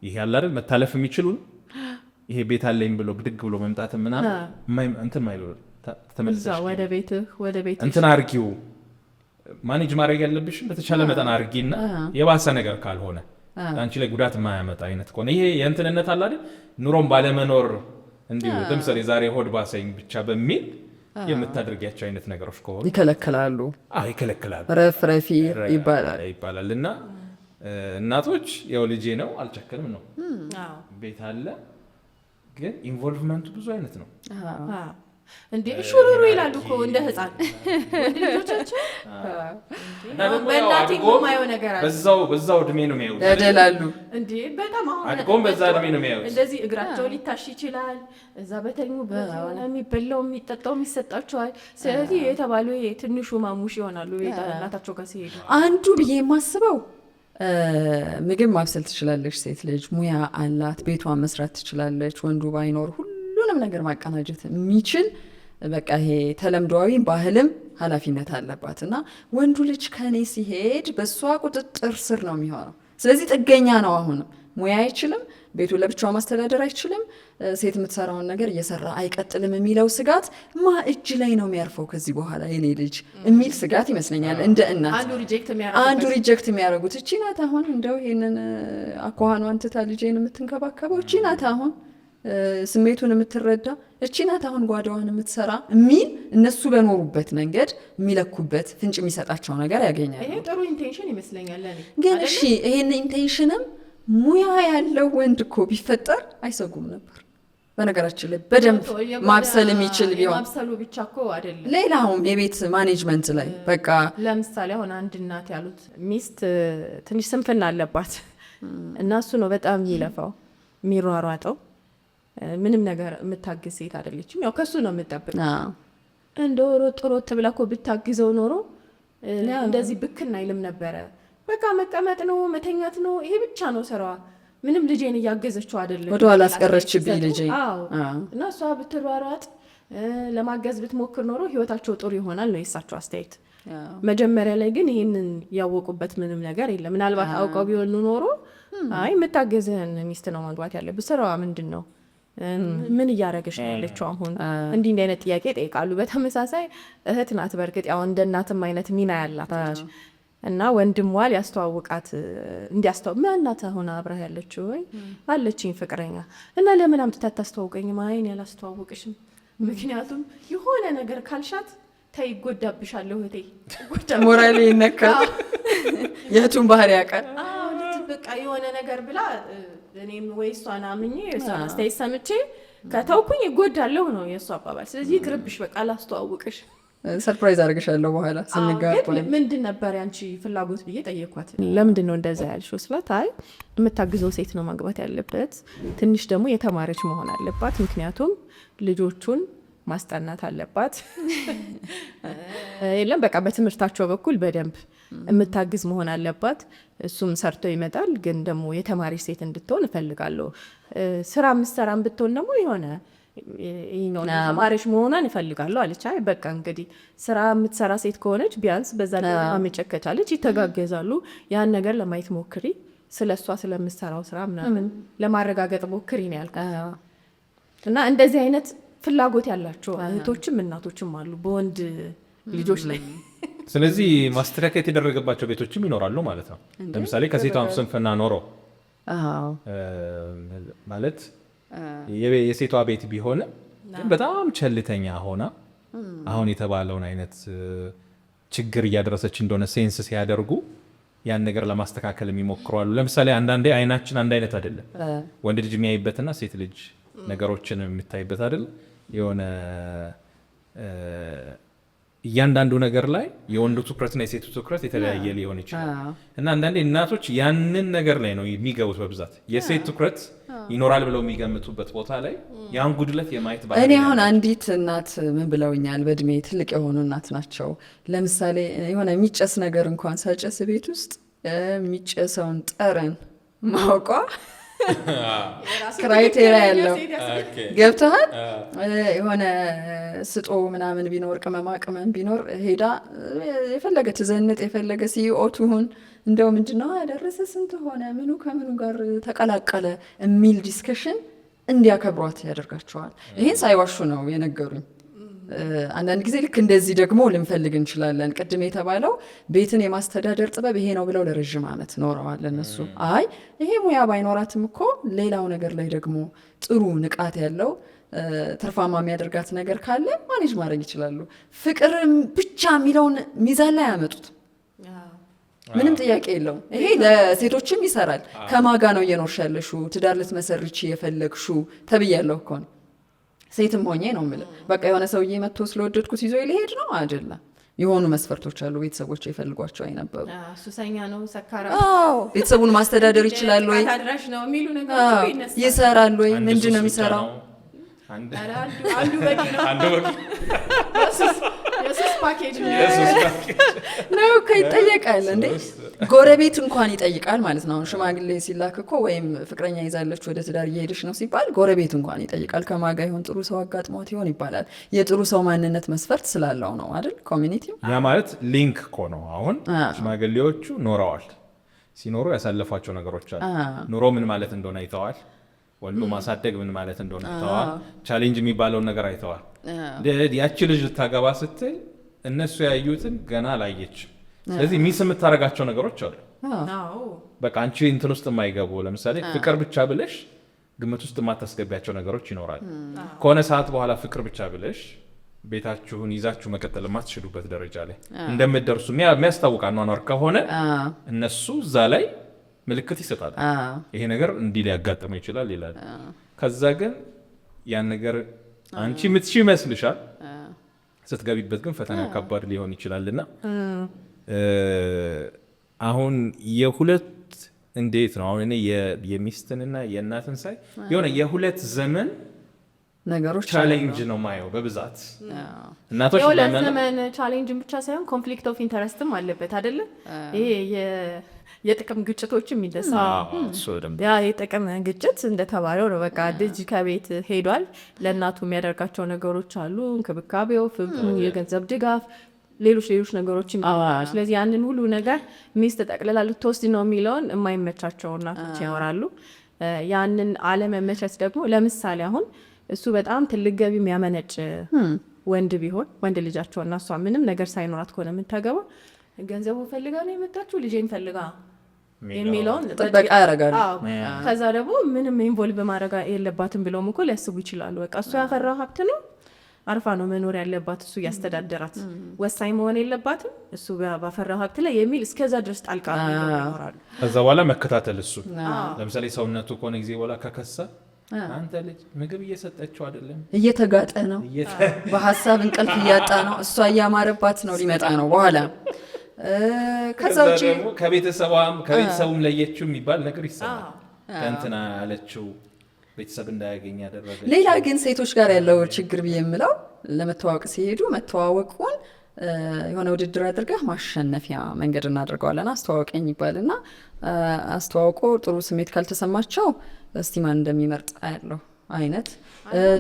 ይሄ ያለ አይደል መታለፍ የሚችሉን ይሄ ቤት አለኝ ብሎ ብድግ ብሎ መምጣት ምናምን እንትን ማይሉ ተመልሰሽ ወደ ቤት እንትን አርጊው ማኔጅ ማድረግ ያለብሽን በተቻለ መጠን አርጊና የባሰ ነገር ካልሆነ አንቺ ላይ ጉዳት የማያመጣ አይነት ከሆነ ይሄ የእንትንነት አለ አይደል ኑሮም ባለመኖር እንዲሁ ለምሳሌ ዛሬ ሆድ ባሰኝ ብቻ በሚል የምታደርጊያቸው አይነት ነገሮች ከሆኑ ይከለክላሉ። ይከለክላሉ። ረፍረፊ ይባላል እና እናቶች ያው ልጄ ነው አልጨክንም ነው ቤት አለ ግን ኢንቮልቭመንቱ ብዙ አይነት ነው። እንዴ ሹሩሩ ይላሉ እኮ እንደ ህፃን ወንድ ልጆቻችን በእናቴ ማየው ነገር አለ። በዛው እድሜ ነው የሚያዩት ያደላሉ እንዴ በጣም አድጎም በዛ እድሜ ነው የሚያዩት። እንደዚህ እግራቸው ሊታሽ ይችላል። እዛ በተኙበት የሆነ የሚበላው የሚጠጣው የሚሰጣቸዋል። ስለዚህ የተባሉ ትንሹ ማሙሽ ይሆናሉ እናታቸው ጋር ሲሄዱ። አንዱ ብዬ የማስበው ምግብ ማብሰል ትችላለች ሴት ልጅ፣ ሙያ አላት፣ ቤቷን መስራት ትችላለች። ወንዱ ባይኖር ሁሉንም ነገር ማቀናጀት የሚችል በቃ ይሄ ተለምዷዊ ባህልም ኃላፊነት አለባት እና ወንዱ ልጅ ከኔ ሲሄድ በእሷ ቁጥጥር ስር ነው የሚሆነው። ስለዚህ ጥገኛ ነው። አሁንም ሙያ አይችልም፣ ቤቱ ለብቻው ማስተዳደር አይችልም፣ ሴት የምትሰራውን ነገር እየሰራ አይቀጥልም የሚለው ስጋት እጅ ላይ ነው የሚያርፈው ከዚህ በኋላ የኔ ልጅ የሚል ስጋት ይመስለኛል። እንደ እናት አንዱ ሪጀክት የሚያደርጉት እቺ ናት አሁን እንደው ይሄንን አኳኋኗን ትታ ልጄን የምትንከባከበው እቺ ናት አሁን ስሜቱን የምትረዳ እቺ ናት አሁን ጓዳዋን የምትሰራ የሚል እነሱ በኖሩበት መንገድ የሚለኩበት ፍንጭ የሚሰጣቸው ነገር ያገኛሉ። ይሄ ጥሩ ኢንቴንሽን ይመስለኛል። ግን እሺ ይሄን ኢንቴንሽንም ሙያ ያለው ወንድ እኮ ቢፈጠር አይሰጉም ነበር። በነገራችን ላይ በደንብ ማብሰል የሚችል ቢሆን ማብሰሉ ብቻ እኮ አይደለም፣ ሌላውም የቤት ማኔጅመንት ላይ በቃ ለምሳሌ አሁን አንድ እናት ያሉት ሚስት ትንሽ ስንፍና አለባት እና እሱ ነው በጣም የሚለፋው የሚሯሯጠው። ምንም ነገር የምታግዝ ሴት አይደለችም። ያው ከሱ ነው የምጠብቀው። እንደ ሮጥ ሮጥ ብላ እኮ ብታግዘው ኖሮ እንደዚህ ብክና አይልም ነበረ። በቃ መቀመጥ ነው መተኛት ነው፣ ይሄ ብቻ ነው ስራዋ። ምንም ልጄን እያገዘችው አይደለም፣ ወደኋላ አስቀረችብኝ ልጄ እና እሷ ብትሯሯጥ ለማገዝ ብትሞክር ኖሮ ህይወታቸው ጥሩ ይሆናል ነው የእሳቸው አስተያየት። መጀመሪያ ላይ ግን ይህንን ያወቁበት ምንም ነገር የለም። ምናልባት አውቀው ቢሆኑ ኖሮ አይ የምታገዝህን ሚስት ነው ማግባት ያለብህ፣ ስራዋ ምንድን ነው ምን እያደረገች ነው ያለችው? አሁን እንዲህ አይነት ጥያቄ ጠይቃሉ። በተመሳሳይ እህት ናት። በእርግጥ ያው እንደ እናትም አይነት ሚና ያላት እና ወንድሟ ሊያስተዋውቃት ማናት አሁን አብረህ ያለችው ወይ አለችኝ ፍቅረኛ እና ለምን አምጥታ ታስተዋውቀኝ? ማይን ያላስተዋውቅሽም። ምክንያቱም የሆነ ነገር ካልሻት ተይ ይጎዳብሻለሁ እህቴ ሞራሌ ይነካል። የቱን ባህሪ ያውቃል። ልጅ በቃ የሆነ ነገር ብላ እኔም ወይ እሷን አምኜ እሷን አስተያየት ሰምቼ ከተውኩኝ ይጎዳለሁ ነው የእሱ አባባል። ስለዚህ ይቅርብሽ በቃ ላስተዋውቅሽ፣ ሰርፕራይዝ አድርግሻለሁ በኋላ ስንጋባ። ምንድን ነበር ያንቺ ፍላጎት ብዬ ጠየኳት። ለምንድን ነው እንደዛ ያልሽው ስላት፣ አይ የምታግዘው ሴት ነው ማግባት ያለበት፣ ትንሽ ደግሞ የተማረች መሆን አለባት፣ ምክንያቱም ልጆቹን ማስጠናት አለባት። የለም በቃ በትምህርታቸው በኩል በደንብ የምታግዝ መሆን አለባት። እሱም ሰርቶ ይመጣል፣ ግን ደግሞ የተማሪች ሴት እንድትሆን እፈልጋለሁ። ስራ የምትሰራም ብትሆን ደግሞ የሆነ ተማሪች መሆኗን እፈልጋለሁ አለች። አይ በቃ እንግዲህ ስራ የምትሰራ ሴት ከሆነች ቢያንስ በዛ ማመጨት ከቻለች ይተጋገዛሉ። ያን ነገር ለማየት ሞክሪ፣ ስለ እሷ ስለምትሰራው ስራ ምናምን ለማረጋገጥ ሞክሪ ነው ያልኩት። እና እንደዚህ አይነት ፍላጎት ያላቸው እህቶችም እናቶችም አሉ በወንድ ልጆች ላይ። ስለዚህ ማስተካከል የተደረገባቸው ቤቶችም ይኖራሉ ማለት ነው። ለምሳሌ ከሴቷም ስንፍና ኖሮ ማለት የሴቷ ቤት ቢሆንም ግን በጣም ቸልተኛ ሆና አሁን የተባለውን አይነት ችግር እያደረሰች እንደሆነ ሴንስ ሲያደርጉ ያን ነገር ለማስተካከል የሚሞክሩ አሉ። ለምሳሌ አንዳንዴ አይናችን አንድ አይነት አይደለም። ወንድ ልጅ የሚያይበትና ሴት ልጅ ነገሮችን የምታይበት አይደለም። የሆነ እያንዳንዱ ነገር ላይ የወንዱ ትኩረትና የሴቱ ትኩረት የተለያየ ሊሆን ይችላል እና አንዳንዴ እናቶች ያንን ነገር ላይ ነው የሚገቡት በብዛት። የሴት ትኩረት ይኖራል ብለው የሚገምቱበት ቦታ ላይ ያን ጉድለት የማየት ባህሪ። እኔ አሁን አንዲት እናት ምን ብለውኛል፣ በእድሜ ትልቅ የሆኑ እናት ናቸው። ለምሳሌ የሆነ የሚጨስ ነገር እንኳን ሳጨስ ቤት ውስጥ የሚጨሰውን ጠረን ማውቋ ክራይቴሪያ ያለው ገብተሃል። የሆነ ስጦ ምናምን ቢኖር ቅመማ ቅመም ቢኖር ሄዳ የፈለገ ትዘንጥ የፈለገ ሲኦቱሁን እንደው ምንድነው ያደረሰ ስንት ሆነ ምኑ ከምኑ ጋር ተቀላቀለ የሚል ዲስከሽን እንዲያከብሯት ያደርጋቸዋል። ይህን ሳይዋሹ ነው የነገሩኝ። አንዳንድ ጊዜ ልክ እንደዚህ ደግሞ ልንፈልግ እንችላለን። ቅድም የተባለው ቤትን የማስተዳደር ጥበብ ይሄ ነው ብለው ለረዥም ዓመት ኖረዋል እነሱ። አይ ይሄ ሙያ ባይኖራትም እኮ ሌላው ነገር ላይ ደግሞ ጥሩ ንቃት ያለው ትርፋማ የሚያደርጋት ነገር ካለ ማኔጅ ማድረግ ይችላሉ። ፍቅር ብቻ የሚለውን ሚዛን ላይ ያመጡት ምንም ጥያቄ የለውም። ይሄ ለሴቶችም ይሰራል። ከማጋ ነው እየኖርሽ ያለሽው፣ ትዳር ልትመሰርቺ የፈለግሽው ተብያለሁ እኮ ነው። ሴትም ሆኜ ነው የምልህ። በቃ የሆነ ሰውዬ መጥቶ ስለወደድኩት ይዞ ሊሄድ ነው አይደለም። የሆኑ መስፈርቶች አሉ። ቤተሰቦች የፈልጓቸው አይነበሩ። ሱሰኛ ነው፣ ሰካራ፣ ቤተሰቡን ማስተዳደር ይችላል ወይ፣ ይሰራል ወይ፣ ምንድን ነው የሚሰራው? አንዱ በቂ ነው። የሱስ ፓኬጅ ነው እኮ ይጠየቃል እንዴ። ጎረቤት እንኳን ይጠይቃል ማለት ነው። አሁን ሽማግሌ ሲላክ እኮ ወይም ፍቅረኛ ይዛለች ወደ ትዳር እየሄደች ነው ሲባል ጎረቤት እንኳን ይጠይቃል። ከማጋ ይሆን ጥሩ ሰው አጋጥሞት ይሆን ይባላል። የጥሩ ሰው ማንነት መስፈርት ስላለው ነው አይደል? ኮሚኒቲ ያ ማለት ሊንክ እኮ ነው። አሁን ሽማግሌዎቹ ኖረዋል። ሲኖሩ ያሳለፏቸው ነገሮች አሉ። ኑሮ ምን ማለት እንደሆነ አይተዋል። ወልዶ ማሳደግ ምን ማለት እንደሆነ አይተዋል። ቻሌንጅ የሚባለውን ነገር አይተዋል። ያቺ ልጅ ልታገባ ስትል እነሱ ያዩትን ገና አላየችም። ስለዚህ ሚስ የምታደርጋቸው ነገሮች አሉ። በቃ አንቺ እንትን ውስጥ የማይገቡ ለምሳሌ ፍቅር ብቻ ብለሽ ግምት ውስጥ የማታስገቢያቸው ነገሮች ይኖራል። ከሆነ ሰዓት በኋላ ፍቅር ብቻ ብለሽ ቤታችሁን ይዛችሁ መቀጠል የማትችሉበት ደረጃ ላይ እንደምትደርሱ የሚያስታውቅ አኗኗር ከሆነ እነሱ እዛ ላይ ምልክት ይሰጣል። ይሄ ነገር እንዲህ ሊያጋጥመው ይችላል ይላል። ከዛ ግን ያን ነገር አንቺ የምትሽ ይመስልሻል፣ ስትገቢበት ግን ፈተና ከባድ ሊሆን ይችላልና አሁን የሁለት እንዴት ነው አሁን እኔ የሚስትንና የእናትን ሳይ የሆነ የሁለት ዘመን ነገሮች ቻሌንጅ ነው ማየው በብዛት እናቶች የሁለት ዘመን ቻሌንጅ ብቻ ሳይሆን ኮንፍሊክት ኦፍ ኢንተረስትም አለበት አይደለ? ይሄ የጥቅም ግጭቶችም ይደሳሉ። ያ የጥቅም ግጭት እንደተባለው ነው። በቃ ልጅ ከቤት ሄዷል፣ ለእናቱ የሚያደርጋቸው ነገሮች አሉ፣ እንክብካቤው፣ ፍቅሩ፣ የገንዘብ ድጋፍ፣ ሌሎች ነገሮች። ስለዚህ ያንን ሁሉ ነገር ሚስት ጠቅልላ ልትወስድ ነው የሚለውን የማይመቻቸው እናቶች ያወራሉ። ያንን አለመመቸት ደግሞ ለምሳሌ አሁን እሱ በጣም ትልቅ ገቢ የሚያመነጭ ወንድ ቢሆን ወንድ ልጃቸው እና እሷ ምንም ነገር ሳይኖራት ከሆነ የምታገባ ገንዘቡ ፈልጋ ነው የመጣችው ልጄን ፈልጋ የሚለውን ጥበቃ ያደርጋሉ። ከዛ ደግሞ ምንም ኢንቮልቭ ማድረግ የለባትም ብለውም እኮ ሊያስቡ ይችላሉ። በቃ እሱ ያፈራው ሀብት ነው አርፋ ነው መኖር ያለባት፣ እሱ እያስተዳደራት ወሳኝ መሆን የለባትም እሱ ባፈራው ሀብት ላይ የሚል እስከዛ ድረስ ጣልቃ ይኖራሉ። ከዛ በኋላ መከታተል እሱ ለምሳሌ ሰውነቱ ከሆነ ጊዜ በኋላ ከከሳ አንተ ልጅ ምግብ እየሰጠችው አይደለም፣ እየተጋጠ ነው፣ በሀሳብ እንቅልፍ እያጣ ነው፣ እሷ እያማረባት ነው ሊመጣ ነው በኋላ። ከዛ ውጪ ከቤተሰቡም ለየችው የሚባል ነገር ይሰማል። ከእንትና ያለችው ቤተሰብ እንዳያገኝ ያደረገ። ሌላ ግን ሴቶች ጋር ያለው ችግር ብዬ የምለው ለመተዋወቅ ሲሄዱ መተዋወቁን የሆነ ውድድር አድርገህ ማሸነፊያ መንገድ እናደርገዋለን። አስተዋወቀኝ ይባልና አስተዋውቆ ጥሩ ስሜት ካልተሰማቸው እስቲ ማን እንደሚመርጥ ያለው አይነት፣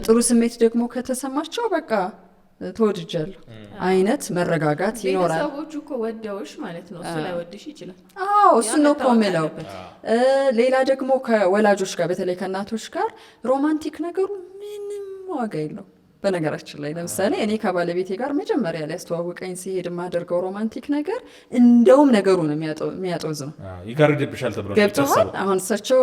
ጥሩ ስሜት ደግሞ ከተሰማቸው በቃ ተወድጃለሁ አይነት መረጋጋት ይኖራል። ቤተሰቦቹ እኮ ወደውሽ ማለት ነው፣ እሱ ላይ ወድሽ ይችላል። እሱ ነው እኮ የምለው። ሌላ ደግሞ ከወላጆች ጋር በተለይ ከእናቶች ጋር ሮማንቲክ ነገሩ ምንም ዋጋ የለው። በነገራችን ላይ ለምሳሌ እኔ ከባለቤቴ ጋር መጀመሪያ ላይ አስተዋወቀኝ ሲሄድ የማደርገው ሮማንቲክ ነገር እንደውም ነገሩን የሚያጦዝ ነው። ይጋርድብሻል ተብሎ ገብቶሃል። አሁን እሳቸው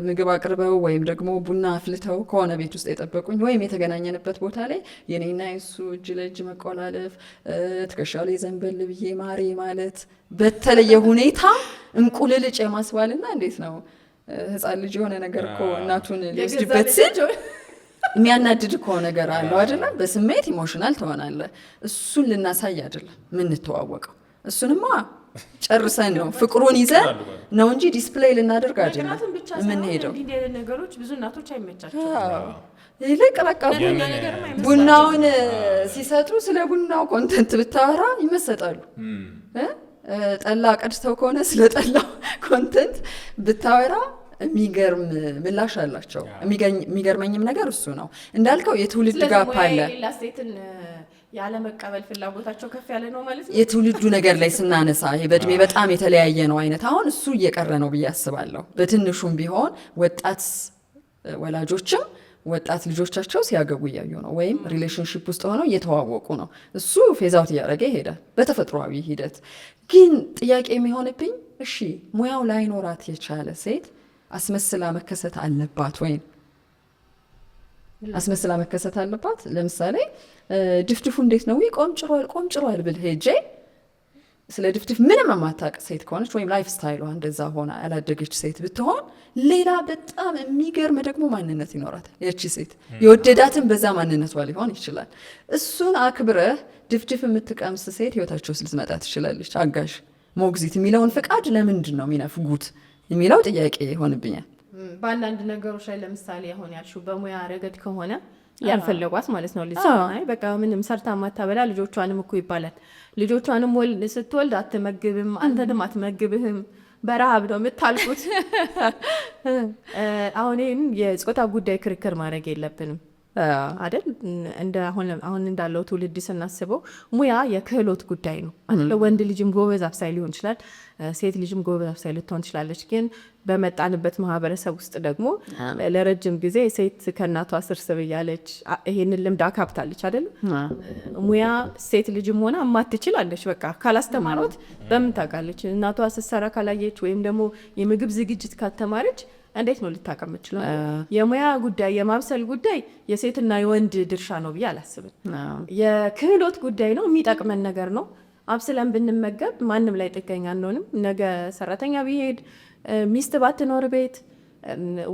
ምግብ አቅርበው ወይም ደግሞ ቡና አፍልተው ከሆነ ቤት ውስጥ የጠበቁኝ ወይም የተገናኘንበት ቦታ ላይ የኔና የሱ እጅ ለእጅ መቆላለፍ፣ ትከሻ ላይ ዘንበል ብዬ ማሬ ማለት በተለየ ሁኔታ እንቁልልጭ የማስባልና እንዴት ነው ህፃን ልጅ የሆነ ነገር እኮ እናቱን ሊወስድበት ሲል የሚያናድድ እኮ ነገር አለው አይደለም። በስሜት ኢሞሽናል ትሆናለህ። እሱን ልናሳይ አይደለም ምንተዋወቀው። እሱንማ ጨርሰን ነው ፍቅሩን ይዘን ነው እንጂ ዲስፕሌይ ልናደርግ አይደለም የምንሄደው። ነገሮች ብዙ እናቶች አይመቻቸው። ይልቅ በቃ ቡናውን ሲሰጡ ስለ ቡናው ኮንተንት ብታወራ ይመሰጣሉ። ጠላ ቀድተው ከሆነ ስለ ጠላው ኮንተንት ብታወራ የሚገርም ምላሽ አላቸው። የሚገርመኝም ነገር እሱ ነው እንዳልከው የትውልድ ጋፕ አለ። ሴትን ያለመቀበል ፍላጎታቸው ከፍ ያለ ነው ማለት ነው። የትውልዱ ነገር ላይ ስናነሳ ይሄ በእድሜ በጣም የተለያየ ነው አይነት አሁን እሱ እየቀረ ነው ብዬ አስባለሁ። በትንሹም ቢሆን ወጣት ወላጆችም ወጣት ልጆቻቸው ሲያገቡ እያዩ ነው፣ ወይም ሪሌሽንሽፕ ውስጥ ሆነው እየተዋወቁ ነው። እሱ ፌዛውት እያደረገ ይሄዳል በተፈጥሯዊ ሂደት። ግን ጥያቄ የሚሆንብኝ እሺ ሙያው ላይኖራት የቻለ ሴት አስመስላ መከሰት አለባት ወይም አስመስላ መከሰት አለባት? ለምሳሌ ድፍድፉ እንዴት ነው ቆምጭሯል ብል ሄጄ ስለ ድፍድፍ ምንም የማታውቅ ሴት ከሆነች ወይም ላይፍ ስታይሏ እንደዛ ሆና ያላደገች ሴት ብትሆን ሌላ በጣም የሚገርም ደግሞ ማንነት ይኖራታል። ያቺ ሴት የወደዳትን በዛ ማንነቷ ሊሆን ይችላል። እሱን አክብረህ ድፍድፍ የምትቀምስ ሴት ህይወታቸው ውስጥ ልትመጣ ትችላለች። አጋዥ ሞግዚት የሚለውን ፍቃድ ለምንድን ነው የሚነፍጉት የሚለው ጥያቄ ይሆንብኛል። በአንዳንድ ነገሮች ላይ ለምሳሌ አሁን ያልሽው በሙያ ረገድ ከሆነ ያልፈለጓት ማለት ነው። ልጅ በቃ ምንም ሰርታ ማታበላ ልጆቿንም እኮ ይባላል። ልጆቿንም ስትወልድ አትመግብም፣ አንተንም አትመግብህም፣ በረሃብ ነው የምታልቁት። አሁን ይህን የጾታ ጉዳይ ክርክር ማድረግ የለብንም አይደል? አሁን እንዳለው ትውልድ ስናስበው ሙያ የክህሎት ጉዳይ ነው። ወንድ ልጅም ጎበዝ አብሳይ ሊሆን ይችላል፣ ሴት ልጅም ጎበዝ አብሳይ ልትሆን ትችላለች። ግን በመጣንበት ማህበረሰብ ውስጥ ደግሞ ለረጅም ጊዜ ሴት ከእናቷ ስርስብ እያለች ይሄንን ልምድ አካብታለች አይደል? ሙያ ሴት ልጅም ሆና ማትችላለች። በቃ ካላስተማሯት በምን ታውቃለች? እናቷ ስትሰራ ካላየች ወይም ደግሞ የምግብ ዝግጅት ካልተማረች እንዴት ነው ልታቀም ይችላል? የሙያ ጉዳይ የማብሰል ጉዳይ የሴትና የወንድ ድርሻ ነው ብዬ አላስብም። የክህሎት ጉዳይ ነው፣ የሚጠቅመን ነገር ነው። አብስለን ብንመገብ ማንም ላይ ጥገኛ አንሆንም። ነገ ሰራተኛ ቢሄድ ሚስት ባትኖር ቤት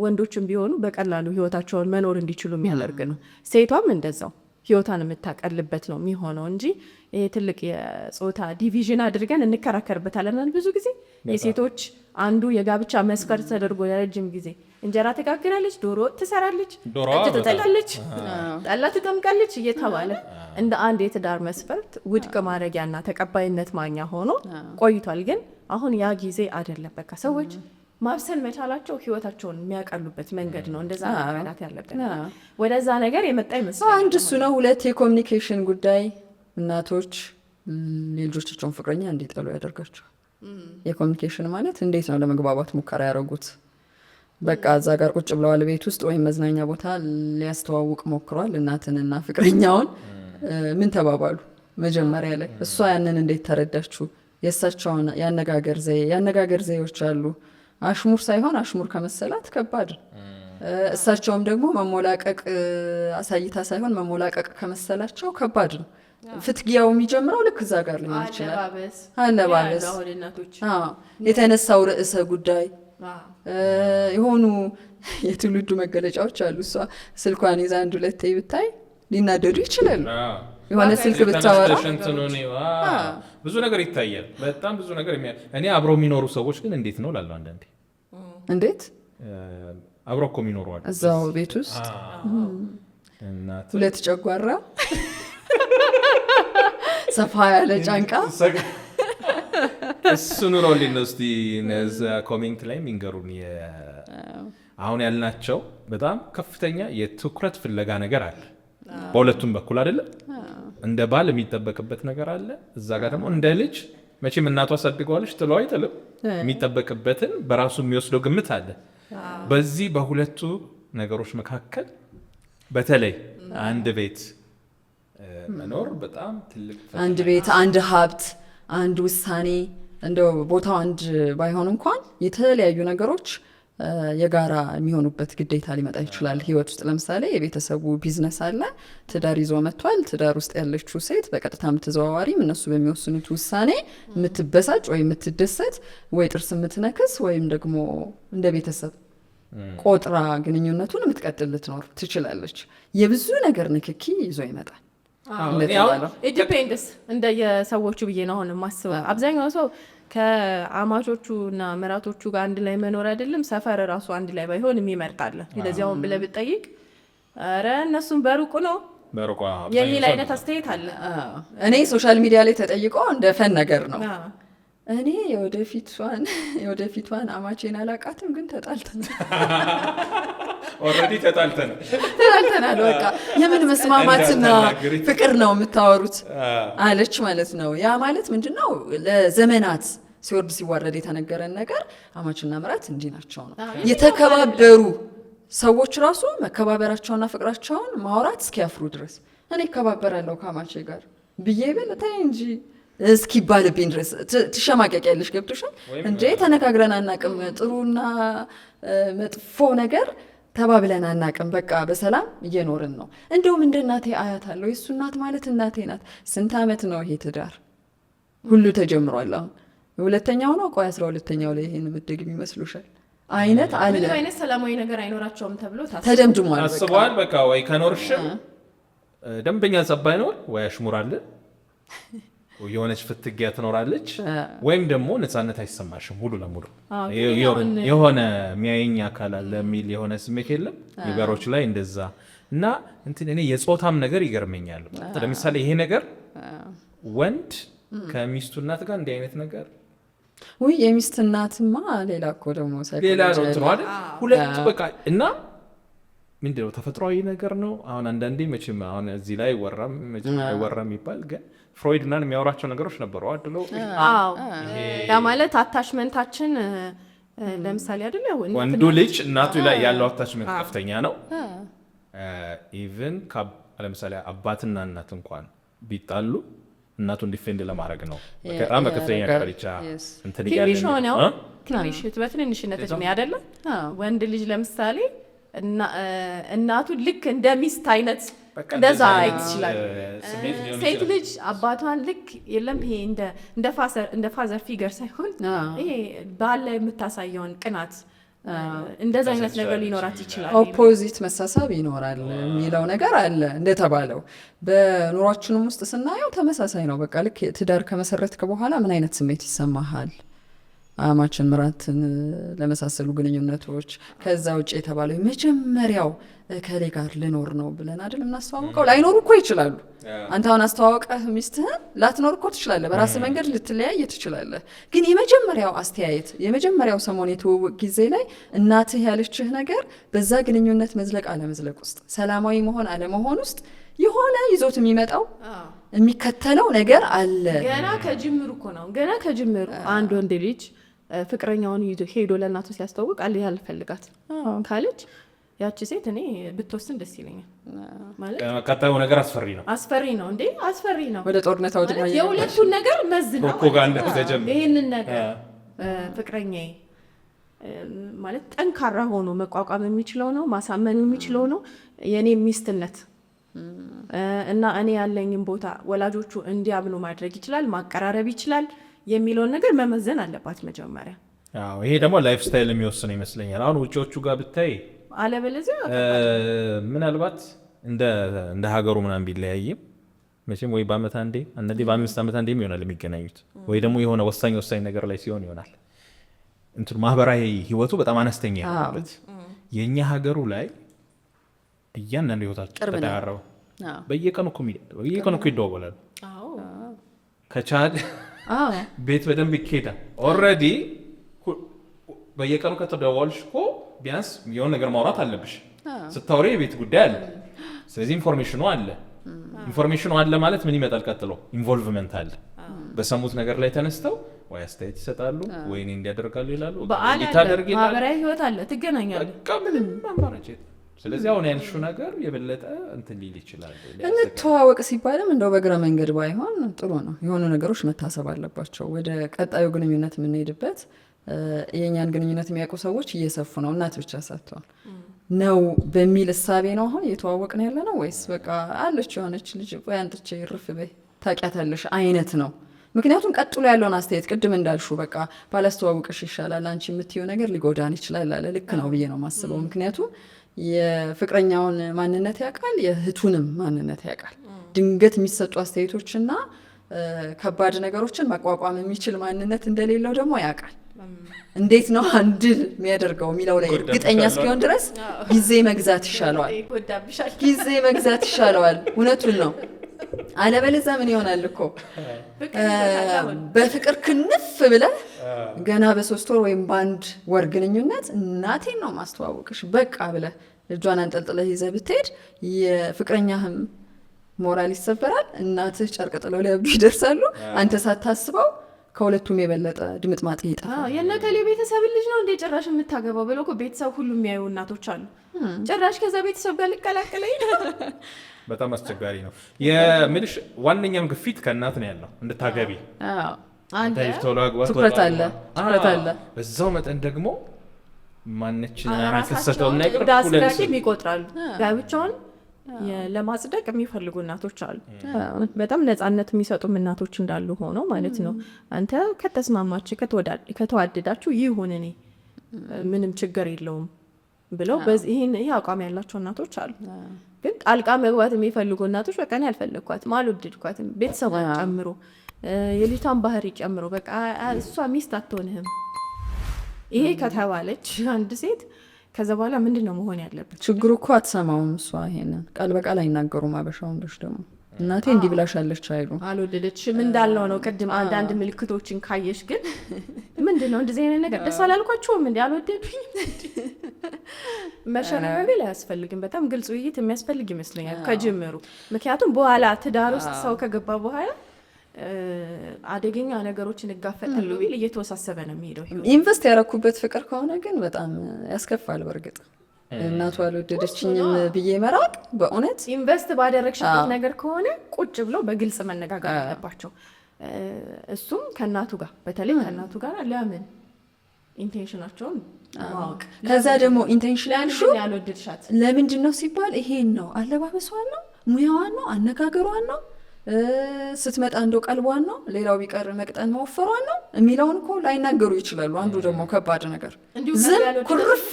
ወንዶችም ቢሆኑ በቀላሉ ህይወታቸውን መኖር እንዲችሉ የሚያደርግ ነው። ሴቷም እንደዛው ህይወቷን የምታቀልበት ነው የሚሆነው እንጂ ይሄ ትልቅ የጾታ ዲቪዥን አድርገን እንከራከርበታለን። ብዙ ጊዜ የሴቶች አንዱ የጋብቻ መስፈርት ተደርጎ ለረጅም ጊዜ እንጀራ ትጋግራለች፣ ዶሮ ትሰራለች፣ ጠጅ ትጠጣለች፣ ጠላ ትጠምቃለች እየተባለ እንደ አንድ የትዳር መስፈርት ውድቅ ማድረጊያና ተቀባይነት ማግኛ ሆኖ ቆይቷል። ግን አሁን ያ ጊዜ አይደለም። በቃ ሰዎች ማብሰል መቻላቸው ህይወታቸውን የሚያቀሉበት መንገድ ነው። እንደዛ ማለት ያለበት ወደዛ ነገር የመጣ ይመስላል። አንድ እሱ ነው። ሁለት የኮሚኒኬሽን ጉዳይ እናቶች የልጆቻቸውን ፍቅረኛ እንዲጠሉ ያደርጋቸው። የኮሚኒኬሽን ማለት እንዴት ነው ለመግባባት ሙከራ ያደረጉት? በቃ እዛ ጋር ቁጭ ብለዋል ቤት ውስጥ ወይም መዝናኛ ቦታ ሊያስተዋውቅ ሞክሯል እናትንና ፍቅረኛውን። ምን ተባባሉ መጀመሪያ ላይ? እሷ ያንን እንዴት ተረዳችሁ? የእሳቸውን ያነጋገር ዘዬዎች አሉ። አሽሙር ሳይሆን አሽሙር ከመሰላት ከባድ እሳቸውም ደግሞ መሞላቀቅ አሳይታ ሳይሆን መሞላቀቅ ከመሰላቸው ከባድ ነው። ፍትጊያው የሚጀምረው ልክ እዛ ጋር ሊሆን ይችላል። አለባበስ፣ የተነሳው ርዕሰ ጉዳይ፣ የሆኑ የትውልዱ መገለጫዎች አሉ። እሷ ስልኳን ይዛ 1-2 ብታይ ሊናደዱ ይችላሉ። የሆነ ስልክ ብታወራ ብዙ ነገር ይታያል። በጣም ብዙ ነገር እኔ አብረው የሚኖሩ ሰዎች ግን እንዴት ነው ላለው አንዳንዴ እንዴት አብረው እኮ የሚኖሩ አሉ እዛው ቤት ውስጥ 2 ጨጓራ ሰፋ ያለ ጫንቃ እሱ ኑሮልኝ ነው። እስቲ ኮሜንት ላይ የሚንገሩን አሁን ያልናቸው በጣም ከፍተኛ የትኩረት ፍለጋ ነገር አለ በሁለቱም በኩል አይደለም። እንደ ባል የሚጠበቅበት ነገር አለ፣ እዛ ጋር ደግሞ እንደ ልጅ መቼም እናቷ አሳድገዋለች ጥለው አይጥልም። የሚጠበቅበትን በራሱ የሚወስደው ግምት አለ። በዚህ በሁለቱ ነገሮች መካከል በተለይ አንድ ቤት መኖር በጣም ትልቅ አንድ ቤት፣ አንድ ሀብት፣ አንድ ውሳኔ እንደው ቦታው አንድ ባይሆን እንኳን የተለያዩ ነገሮች የጋራ የሚሆኑበት ግዴታ ሊመጣ ይችላል ህይወት ውስጥ። ለምሳሌ የቤተሰቡ ቢዝነስ አለ፣ ትዳር ይዞ መጥቷል። ትዳር ውስጥ ያለችው ሴት በቀጥታ የምትዘዋዋሪም እነሱ በሚወስኑት ውሳኔ የምትበሳጭ ወይ የምትደሰት ወይ ጥርስ የምትነክስ ወይም ደግሞ እንደ ቤተሰብ ቆጥራ ግንኙነቱን የምትቀጥል ልትኖር ትችላለች። የብዙ ነገር ንክኪ ይዞ ይመጣል። ኢንዲፔንደንስ እንደ የሰዎቹ ብዬ ነው አሁን የማስበው። አብዛኛው ሰው ከአማቾቹ እና ምራቶቹ ጋር አንድ ላይ መኖር አይደለም ሰፈር ራሱ አንድ ላይ ባይሆን የሚመርጣለ። ስለዚህ አሁን ብለህ ብትጠይቅ ኧረ እነሱም በሩቁ ነው የሚል አይነት አስተያየት አለ። እኔ ሶሻል ሚዲያ ላይ ተጠይቆ እንደ ፈን ነገር ነው። እኔ የወደፊቷን አማቼን አላቃትም፣ ግን ኦልሬዲ ተጣልተናል። በቃ የምን መስማማትና ፍቅር ነው የምታወሩት አለች ማለት ነው። ያ ማለት ምንድነው? ለዘመናት ሲወርድ ሲዋረድ የተነገረን ነገር አማችና ምራት እንዲህ ናቸው ነው። የተከባበሩ ሰዎች ራሱ መከባበራቸውና ፍቅራቸውን ማውራት እስኪያፍሩ ድረስ እኔ እከባበራለሁ ከአማቼ ጋር ብዬ በለታይ እንጂ እስኪባልብኝ ድረስ ትሸማቀቂያለሽ። ገብቶሻል እንዴ? ተነጋግረን አናቅም፣ ጥሩና መጥፎ ነገር ተባብለን አናቅም። በቃ በሰላም እየኖርን ነው። እንደውም እንደ እናቴ አያት አለው። የእሱ እናት ማለት እናቴ ናት። ስንት ዓመት ነው ይሄ ትዳር ሁሉ ተጀምሯል። አሁን ሁለተኛው ነው። ቆይ 12ኛው ላይ ይሄን ምድግም ይመስሉሻል? አይነት አለ። ምንም አይነት ሰላማዊ ነገር አይኖራቸውም ተብሎ ተደምድሟል። አስቧል። በቃ ወይ ከኖርሽም ደንበኛ ጸባይ ነው ወይ አሽሙራለ የሆነች ፍትጊያ ትኖራለች፣ ወይም ደግሞ ነፃነት አይሰማሽም ሙሉ ለሙሉ የሆነ የሚያየኝ አካል አለ የሚል የሆነ ስሜት የለም ነገሮች ላይ እንደዛ እና እንትን እኔ የጾታም ነገር ይገርመኛል። ለምሳሌ ይሄ ነገር ወንድ ከሚስቱ እናት ጋር እንዲህ አይነት ነገር ወይ የሚስት እናትማ ሌላ እኮ ደግሞ ሌላ ነው እንትን አይደል? ሁለት በቃ እና ምንድነው ተፈጥሯዊ ነገር ነው። አሁን አንዳንዴ መቼም አሁን እዚህ ላይ አይወራም ይባል ግን ፍሮይድ እና የሚያወራቸው ነገሮች ነበሩ አድሎ። ያ ማለት አታችመንታችን ለምሳሌ አይደል ወንዱ ልጅ እናቱ ላይ ያለው አታችመንት ከፍተኛ ነው። ኢቭን ለምሳሌ አባትና እናት እንኳን ቢጣሉ እናቱን ዲፌንድ ለማድረግ ነው በጣም በከፍተኛ ካሪቻ እንትን ይያለው ትንሽ በትንሽነት እድሜ አይደለ ወንድ ልጅ ለምሳሌ እናቱ ልክ እንደ ሚስት አይነት እንደዛ አይት ይችላል። ሴት ልጅ አባቷን ልክ የለም ይሄ እንደ ፋዘር ፊገር ሳይሆን ይሄ ባል ላይ የምታሳየውን ቅናት እንደዛ አይነት ነገር ሊኖራት ይችላል። ኦፖዚት መሳሳብ ይኖራል የሚለው ነገር አለ። እንደተባለው በኑሯችንም ውስጥ ስናየው ተመሳሳይ ነው። በቃ ልክ ትዳር ከመሰረትክ በኋላ ምን አይነት ስሜት ይሰማሃል? አማችን ምራትን ለመሳሰሉ ግንኙነቶች ከዛ ውጭ የተባለው መጀመሪያው ከሌ ጋር ልኖር ነው ብለን አይደል እናስተዋውቀው። ላይኖሩ እኮ ይችላሉ። አንተ አሁን አስተዋውቀህ ሚስትህን ላትኖር እኮ ትችላለህ። በራስህ መንገድ ልትለያይ ትችላለህ። ግን የመጀመሪያው አስተያየት የመጀመሪያው ሰሞን የትውውቅ ጊዜ ላይ እናትህ ያለችህ ነገር በዛ ግንኙነት መዝለቅ አለመዝለቅ ውስጥ ሰላማዊ መሆን አለመሆን ውስጥ የሆነ ይዞት የሚመጣው የሚከተለው ነገር አለ። ገና ከጅምሩ እኮ ነው። ገና ከጅምሩ አንድ ወንድ ልጅ ፍቅረኛውን ሄዶ ለእናቱ ሲያስተዋውቅ አልፈልጋት ካለች ያቺ ሴት እኔ ብትወስን ደስ ይለኛል ማለት ቀጣዩ ነገር አስፈሪ ነው እንዴ አስፈሪ ነው። ወደ ጦርነት አውድማ የሁለቱን ነገር መዝነው ፕሮፓጋንዳ ተጀመረ። ይሄንን ነገር ፍቅረኛዬ ማለት ጠንካራ ሆኖ መቋቋም የሚችለው ነው፣ ማሳመን የሚችለው ነው የኔ ሚስትነት እና እኔ ያለኝን ቦታ ወላጆቹ እንዲያምኑ ማድረግ ይችላል፣ ማቀራረብ ይችላል የሚለውን ነገር መመዘን አለባት መጀመሪያ። ይሄ ደግሞ ላይፍ ስታይል የሚወስነው ይመስለኛል። አሁን ውጪዎቹ ጋር ብታይ አለበለዚያ ምናልባት እንደ ሀገሩ ምናምን ቢለያይም መቼም ወይ በአመት አንዴ አንዴ በ5 ዓመት አንዴም ይሆናል የሚገናኙት፣ ወይ ደግሞ የሆነ ወሳኝ ነገር ላይ ሲሆን ይሆናል። እንትን ማህበራዊ ህይወቱ በጣም አነስተኛ ያለበት የኛ ሀገሩ ላይ እያንዳንዱ ህይወታቸው ተዳራው በየቀኑ እኮ ይደዋወላሉ። ከቻል ቤት በደንብ ይኬዳል። ኦልሬዲ በየቀኑ ከተደዋወልሽ እኮ ቢያንስ የሆነ ነገር ማውራት አለብሽ። ስታወሪ የቤት ጉዳይ አለ። ስለዚህ ኢንፎርሜሽኑ አለ ማለት ምን ይመጣል ቀጥሎ? ኢንቮልቭመንት አለ። በሰሙት ነገር ላይ ተነስተው ወይ አስተያየት ይሰጣሉ ወይ እኔ እንዲያደርጋሉ ይላሉ። ማህበራዊ ህይወት አለ፣ ትገናኛለህ። ምንም አማራጭ። ስለዚህ አሁን ያልሽው ነገር የበለጠ እንትን ሊል ይችላል። እንተዋወቅ ሲባልም እንደው በእግረ መንገድ ባይሆን ጥሩ ነው። የሆኑ ነገሮች መታሰብ አለባቸው። ወደ ቀጣዩ ግንኙነት የምንሄድበት የእኛን ግንኙነት የሚያውቁ ሰዎች እየሰፉ ነው። እናት ብቻ ሳትሆን ነው በሚል እሳቤ ነው አሁን እየተዋወቅን ያለ ነው ወይስ በቃ አለች የሆነች ልጅ ወይ አንጥቼ ርፍ በይ ታውቂያታለሽ አይነት ነው? ምክንያቱም ቀጥሎ ያለውን አስተያየት ቅድም እንዳልሹ በቃ ባላስተዋውቅሽ ይሻላል አንቺ የምትየው ነገር ሊጎዳን ይችላል አለ። ልክ ነው ብዬ ነው የማስበው። ምክንያቱም የፍቅረኛውን ማንነት ያውቃል፣ የእህቱንም ማንነት ያውቃል። ድንገት የሚሰጡ አስተያየቶችና ከባድ ነገሮችን መቋቋም የሚችል ማንነት እንደሌለው ደግሞ ያውቃል። እንዴት ነው አንድል የሚያደርገው የሚለው ላይ እርግጠኛ እስኪሆን ድረስ ጊዜ መግዛት ይሻለዋል። እውነቱን ነው። አለበለዚያ ምን ይሆናል እኮ በፍቅር ክንፍ ብለህ ገና በ3 ወር ወይም በ1 ወር ግንኙነት እናቴን ነው ማስተዋወቅሽ በቃ ብለህ ልጇን አንጠልጥለህ ይዘህ ብትሄድ የፍቅረኛህም ሞራል ይሰበራል። እናትህ ጨርቅ ጥለው ሊያብዱ ይደርሳሉ። አንተ ሳታስበው ከሁለቱም የበለጠ ድምጥማጥ ይጠፋል። የነከሌ ቤተሰብ ልጅ ነው እንዴ ጭራሽ የምታገባው ብለው ቤተሰብ ሁሉ የሚያዩ እናቶች አሉ። ጭራሽ ከዛ ቤተሰብ ጋር ሊቀላቀለኝ በጣም አስቸጋሪ ነው። የምልሽ ዋነኛም ግፊት ከእናት ነው ያለው እንድታገቢ ትኩረት አለ። በዛው መጠን ደግሞ ማነችን ራሳቸውን ነገር ዳስጋቲም ይቆጥራሉ። ጋብቻውን ለማጽደቅ የሚፈልጉ እናቶች አሉ። በጣም ነፃነት የሚሰጡም እናቶች እንዳሉ ሆነው ማለት ነው። አንተ ከተስማማችሁ ከተዋደዳችሁ ይሁን እኔ ምንም ችግር የለውም ብለው ይሄ አቋም ያላቸው እናቶች አሉ። ግን ጣልቃ መግባት የሚፈልጉ እናቶች በቃ እኔ አልፈለግኳትም፣ አልወደድኳትም፣ ቤተሰቧን ጨምሮ የልጅቷን ባህሪ ጨምሮ በቃ እሷ ሚስት አትሆንህም ይሄ ከተባለች አንድ ሴት ከዛ በኋላ ምንድን ነው መሆን ያለበት? ችግሩ እኮ አትሰማውም እሷ። ይሄንን ቃል በቃል አይናገሩም አበሻ ወንዶች ደግሞ እናቴ እንዲህ ብላሻለች አይሉ። አልወደደችም እንዳልነው ነው ቅድም አንዳንድ ምልክቶችን ካየሽ ግን ምንድን ነው እንደዚህ አይነት ነገር ደስ አላልኳቸውም እንዲ አልወደዱኝ መሸናበል አያስፈልግም። በጣም ግልጽ ውይይት የሚያስፈልግ ይመስለኛል ከጅምሩ። ምክንያቱም በኋላ ትዳር ውስጥ ሰው ከገባ በኋላ አደገኛ ነገሮችን እጋፈጣሉ ቢል እየተወሳሰበ ነው የሚሄደው። ኢንቨስት ያረኩበት ፍቅር ከሆነ ግን በጣም ያስከፋል። በእርግጥ እናቱ አልወደደችኝም ብዬ መራቅ በእውነት ኢንቨስት ባደረግሽበት ነገር ከሆነ ቁጭ ብለው በግልጽ መነጋገር አለባቸው። እሱም ከእናቱ ጋር በተለይ ከእናቱ ጋር ለምን ኢንቴንሽናቸውን ማወቅ። ከዛ ደግሞ ኢንቴንሽን ያልወደድሻት ለምንድን ነው ሲባል ይሄን ነው አለባበሷን ነው ሙያዋን ነው አነጋገሯን ነው ስትመጣ እንደው ቀልቧን ነው ሌላው ቢቀር መቅጠን መወፈሯን ነው የሚለውን እኮ ላይናገሩ ይችላሉ። አንዱ ደግሞ ከባድ ነገር ዝም ኩርፍ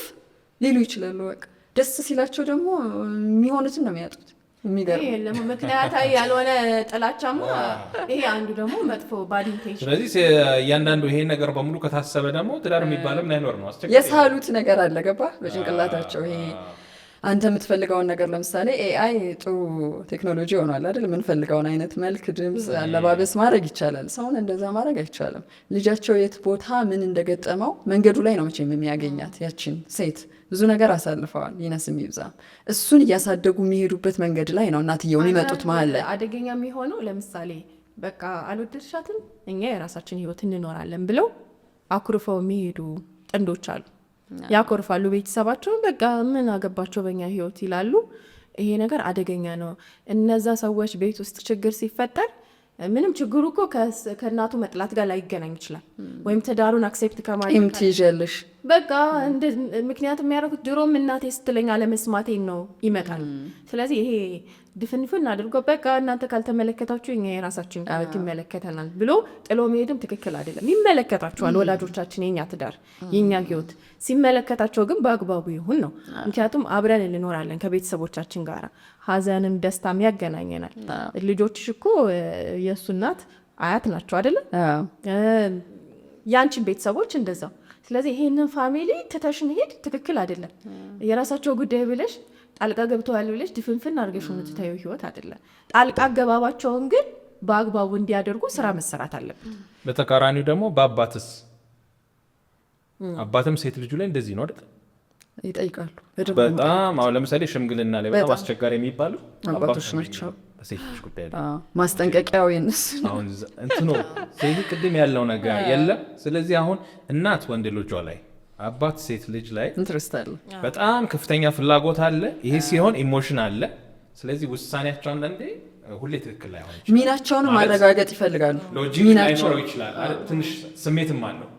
ሊሉ ይችላሉ። በቃ ደስ ሲላቸው ደግሞ የሚሆኑትን ነው የሚያጡት። የሚገርም ምክንያታዊ ያልሆነ ጥላቻማ ይሄ አንዱ ደግሞ መጥፎ ባድ ኢንቴንሽን። ስለዚህ እያንዳንዱ ይሄ ነገር በሙሉ ከታሰበ ደግሞ ትዳር የሚባልም ላይኖር ነው። የሳሉት ነገር አለ ገባ በጭንቅላታቸው ይሄ አንተ የምትፈልገውን ነገር ለምሳሌ ኤአይ ጥሩ ቴክኖሎጂ ሆኗል አይደል? የምንፈልገውን አይነት መልክ፣ ድምፅ፣ አለባበስ ማድረግ ይቻላል። ሰውን እንደዛ ማድረግ አይቻልም። ልጃቸው የት ቦታ ምን እንደገጠመው መንገዱ ላይ ነው መቼም የሚያገኛት ያችን ሴት። ብዙ ነገር አሳልፈዋል ይነስም ይብዛም። እሱን እያሳደጉ የሚሄዱበት መንገድ ላይ ነው እናትየው የሚመጡት መሀል ላይ። አደገኛ የሚሆነው ለምሳሌ በቃ አልወደድሻትም እኛ የራሳችን ህይወት እንኖራለን ብለው አኩርፈው የሚሄዱ ጥንዶች አሉ። ያኮርፋሉ ቤተሰባቸውን። በቃ ምን አገባቸው በእኛ ህይወት ይላሉ። ይሄ ነገር አደገኛ ነው። እነዛ ሰዎች ቤት ውስጥ ችግር ሲፈጠር ምንም ችግሩ እኮ ከእናቱ መጥላት ጋር ላይገናኝ ይችላል። ወይም ትዳሩን አክሴፕት ከማድረግ ትይዣለሽ በቃ ምክንያት የሚያደርጉት ድሮም እናቴ ስትለኝ አለመስማቴን ነው ይመጣል። ስለዚህ ይሄ ድፍንፍን አድርጎ በቃ እናንተ ካልተመለከታችሁ እኛ የራሳችን ህይወት ይመለከተናል ብሎ ጥሎ መሄድም ትክክል አይደለም። ይመለከታችኋል ወላጆቻችን፣ የኛ ትዳር የኛ ህይወት ሲመለከታቸው ግን በአግባቡ ይሁን ነው። ምክንያቱም አብረን እንኖራለን ከቤተሰቦቻችን ጋር፣ ሀዘንም ደስታም ያገናኘናል። ልጆችሽ እኮ የእሱ እናት አያት ናቸው አይደለም? ያንቺን ቤተሰቦች እንደዛው። ስለዚህ ይሄንን ፋሚሊ ትተሽን ሄድ ትክክል አይደለም። የራሳቸው ጉዳይ ብለሽ ጣልቃ ገብተዋል ብለሽ ድፍንፍን አድርገሽ የምትታየው ህይወት አይደለም። ጣልቃ አገባባቸውን ግን በአግባቡ እንዲያደርጉ ስራ መሰራት አለበት። በተቃራኒው ደግሞ በአባትስ አባትም ሴት ልጁ ላይ እንደዚህ ነው አይደል? ይጠይቃሉ በጣም። አሁን ለምሳሌ ሽምግልና ላይ በጣም አስቸጋሪ የሚባሉ አባቶች ናቸው። ሴት ልጅ ጉዳይ ማስጠንቀቂያው የነሱ አሁን እንትኑ ሴት ቅድም ያለው ነገር የለም። ስለዚህ አሁን እናት ወንድ ልጇ ላይ አባት ሴት ልጅ ላይ ኢንትረስት አለ፣ በጣም ከፍተኛ ፍላጎት አለ። ይሄ ሲሆን ኢሞሽን አለ። ስለዚህ ውሳኔያቸው አንዳንዴ ሁሌ ትክክል ላይ ሆነ ሚናቸውን ማረጋገጥ ይፈልጋሉ። ሎጂክ ላይኖረው ይችላል፣ ትንሽ ስሜትም አለው።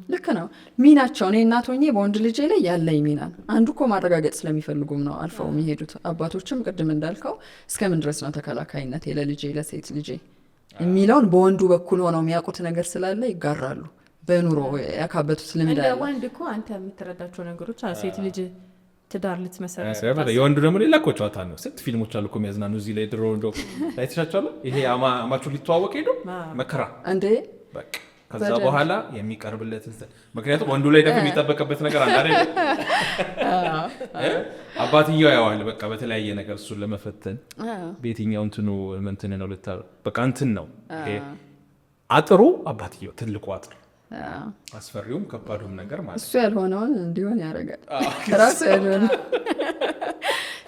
ልክ ነው። ሚናቸው እኔ እናት ሆኜ በወንድ ልጄ ላይ ያለኝ ሚና አንዱ እኮ ማረጋገጥ ስለሚፈልጉም ነው አልፈው የሚሄዱት። አባቶችም ቅድም እንዳልከው እስከምን ድረስ ነው ተከላካይነት ለልጄ ለሴት ልጄ የሚለውን በወንዱ በኩል ሆነው የሚያውቁት ነገር ስላለ ይጋራሉ። በኑሮ ያካበቱት ልምድ አለ። ወንድ እኮ አንተ የምትረዳቸው ነገሮች ሴት ልጅ ትዳር ልትመሰረት የወንዱ ደግሞ ሌላ እኮ ጨዋታ ነው። ስንት ፊልሞች አሉ እኮ የሚያዝናኑ። እዚህ ላይ ድሮ እንደ ላይ ተሻቻለ ይሄ አማቹ ሊተዋወቅ ሄዶ መከራ እንዴ በቃ ከዛ በኋላ የሚቀርብለት ምክንያቱም ወንዱ ላይ ደግሞ የሚጠበቅበት ነገር አለ አይደል? አባትየው ያዋል በቃ በተለያየ ነገር እሱን ለመፈተን በየትኛው እንትኑ እንትን ነው በቃ እንትን ነው አጥሩ። አባትየው ትልቁ አጥር አስፈሪውም ከባዱም ነገር ማለት እሱ ያልሆነውን እንዲሆን ያደርጋል። ራሱ ያልሆነ